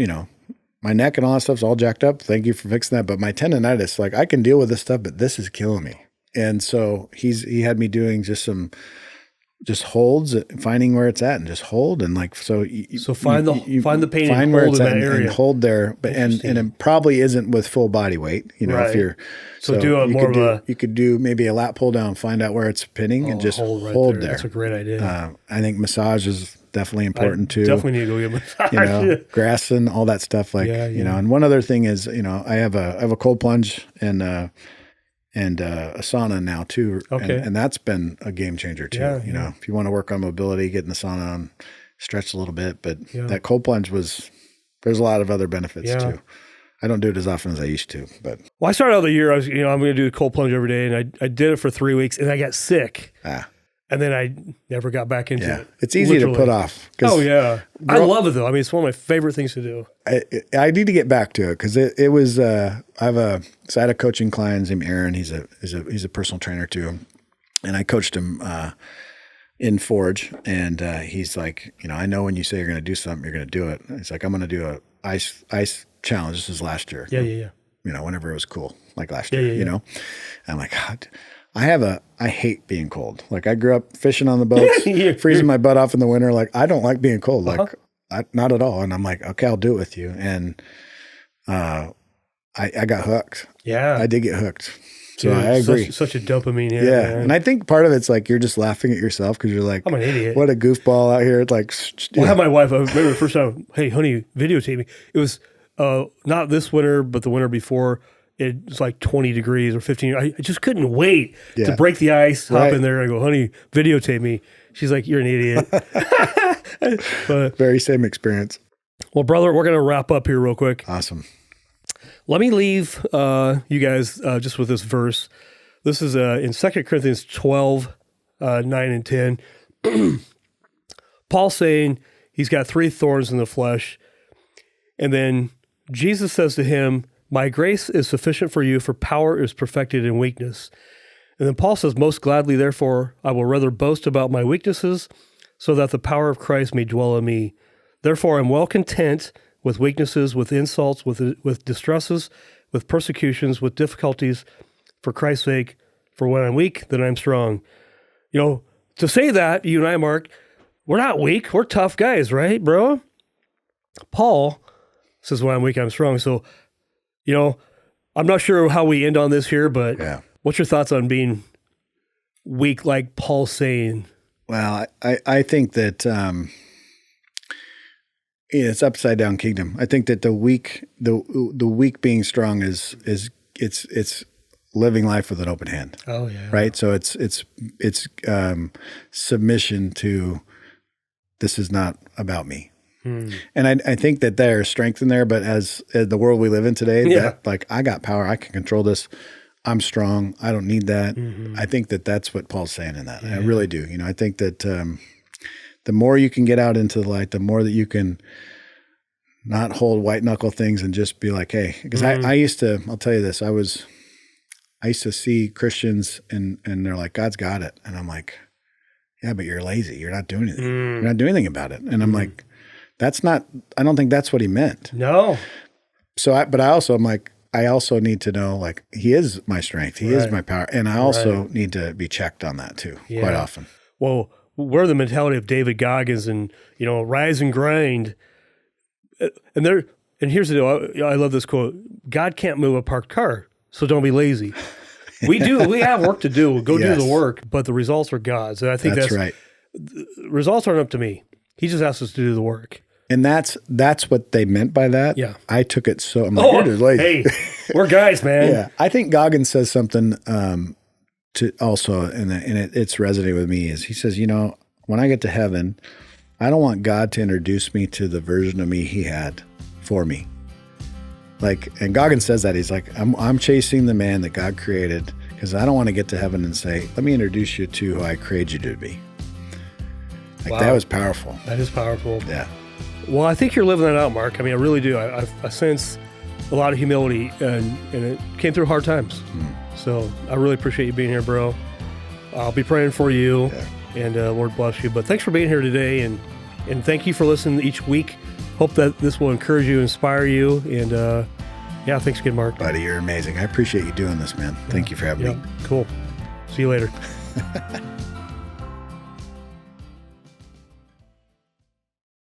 my neck and all that stuff's all jacked up. Thank you for fixing that, but my tendonitis, like I can deal with this stuff, but this is killing me. And so he had me doing just holds, finding where it's at and just hold. And like, so find the pain and where it's at and hold there. But, and it probably isn't with full body weight, if you're, you could do maybe a lat pull down, find out where it's pinning and just hold there. That's a great idea. I think massage is definitely important too. Definitely need to go get massage. Grass and all that stuff. Like, and one other thing is, I have a cold plunge and a sauna now too. And that's been a game changer too. If you want to work on mobility, get in the sauna and stretch a little bit, but that cold plunge there's a lot of other benefits too. I don't do it as often as I used to, but. Well, I started out the year, I'm going to do a cold plunge every day. And I did it for 3 weeks and I got sick. And then I never got back into it. It's easy to put off. Oh yeah. I love it though. It's one of my favorite things to do. I need to get back to it because it was, I had a coaching client named Aaron. He's a personal trainer too. And I coached him, in Forge. And, he's like, I know when you say you're going to do something, you're going to do it. He's like, I'm going to do a ice challenge. This was last year. Yeah. Whenever it was cool, like last year, And I'm like, God. I hate being cold. Like I grew up fishing on the boats, freezing my butt off in the winter. Like I don't like being cold. Like not at all. And I'm like, okay, I'll do it with you. And I got hooked. Yeah. I did get hooked. So dude, I agree. Such a dopamine hit. Yeah. Man. And I think part of it's like you're just laughing at yourself because you're like, I'm an idiot. What a goofball out here. It's like, I had my wife, I remember the first time, hey, honey, videotape me. It was not this winter, but the winter before. It was like 20 degrees or 15. I just couldn't wait to break the ice, hop in there and go, honey, videotape me. She's like, you're an idiot. But, very same experience. Well, brother, we're going to wrap up here real quick. Awesome. Let me leave you guys just with this verse. This is in 2 Corinthians 12, 9 and 10. Paul saying he's got 3 thorns in the flesh. And then Jesus says to him, my grace is sufficient for you, for power is perfected in weakness. And then Paul says, most gladly, therefore, I will rather boast about my weaknesses, so that the power of Christ may dwell in me. Therefore, I'm well content with weaknesses, with insults, with distresses, with persecutions, with difficulties, for Christ's sake. For when I'm weak, then I'm strong. To say that, you and I, Mark, we're not weak. We're tough guys, right, bro? Paul says, when I'm weak, I'm strong. So, I'm not sure how we end on this here, but what's your thoughts on being weak like Paul's saying? Well, I think that it's upside down kingdom. I think that the weak being strong is it's living life with an open hand. Oh yeah. Right. So it's submission to this is not about me. And I think that there's strength in there, but as the world we live in today, that like I got power, I can control this. I'm strong. I don't need that. I think that that's what Paul's saying in that. I really do. I think that the more you can get out into the light, the more that you can not hold white knuckle things and just be like, hey, because I'll tell you this, I used to see Christians and they're like, God's got it. And I'm like, yeah, but you're lazy. You're not doing anything. You're not doing anything about it. And I'm like, I don't think that's what he meant. No. So I'm like, I also need to know, like, he is my strength. He is my power. And I also need to be checked on that too, quite often. Well, we're the mentality of David Goggins and, rise and grind. And here's the deal. I love this quote. God can't move a parked car, so don't be lazy. We have work to do. We'll go do the work, but the results are God's. And I think that's right. Results aren't up to me. He just asks us to do the work. And that's what they meant by that. Yeah. I took it so, I'm like, you're just Hey, lazy. we're guys, man. Yeah. I think Goggins says something to also, and it's resonated with me, is he says, when I get to heaven, I don't want God to introduce me to the version of me he had for me. Like, and Goggins says that he's like, I'm chasing the man that God created because I don't want to get to heaven and say, let me introduce you to who I created you to be. Like, that was powerful. That is powerful. Yeah. Well, I think you're living that out, Mark. I mean, I really do. I sense a lot of humility, and it came through hard times. So I really appreciate you being here, bro. I'll be praying for you, and Lord bless you. But thanks for being here today, and thank you for listening each week. Hope that this will encourage you, inspire you, and thanks again, Mark. Buddy, you're amazing. I appreciate you doing this, man. Thank you for having me. Cool. See you later.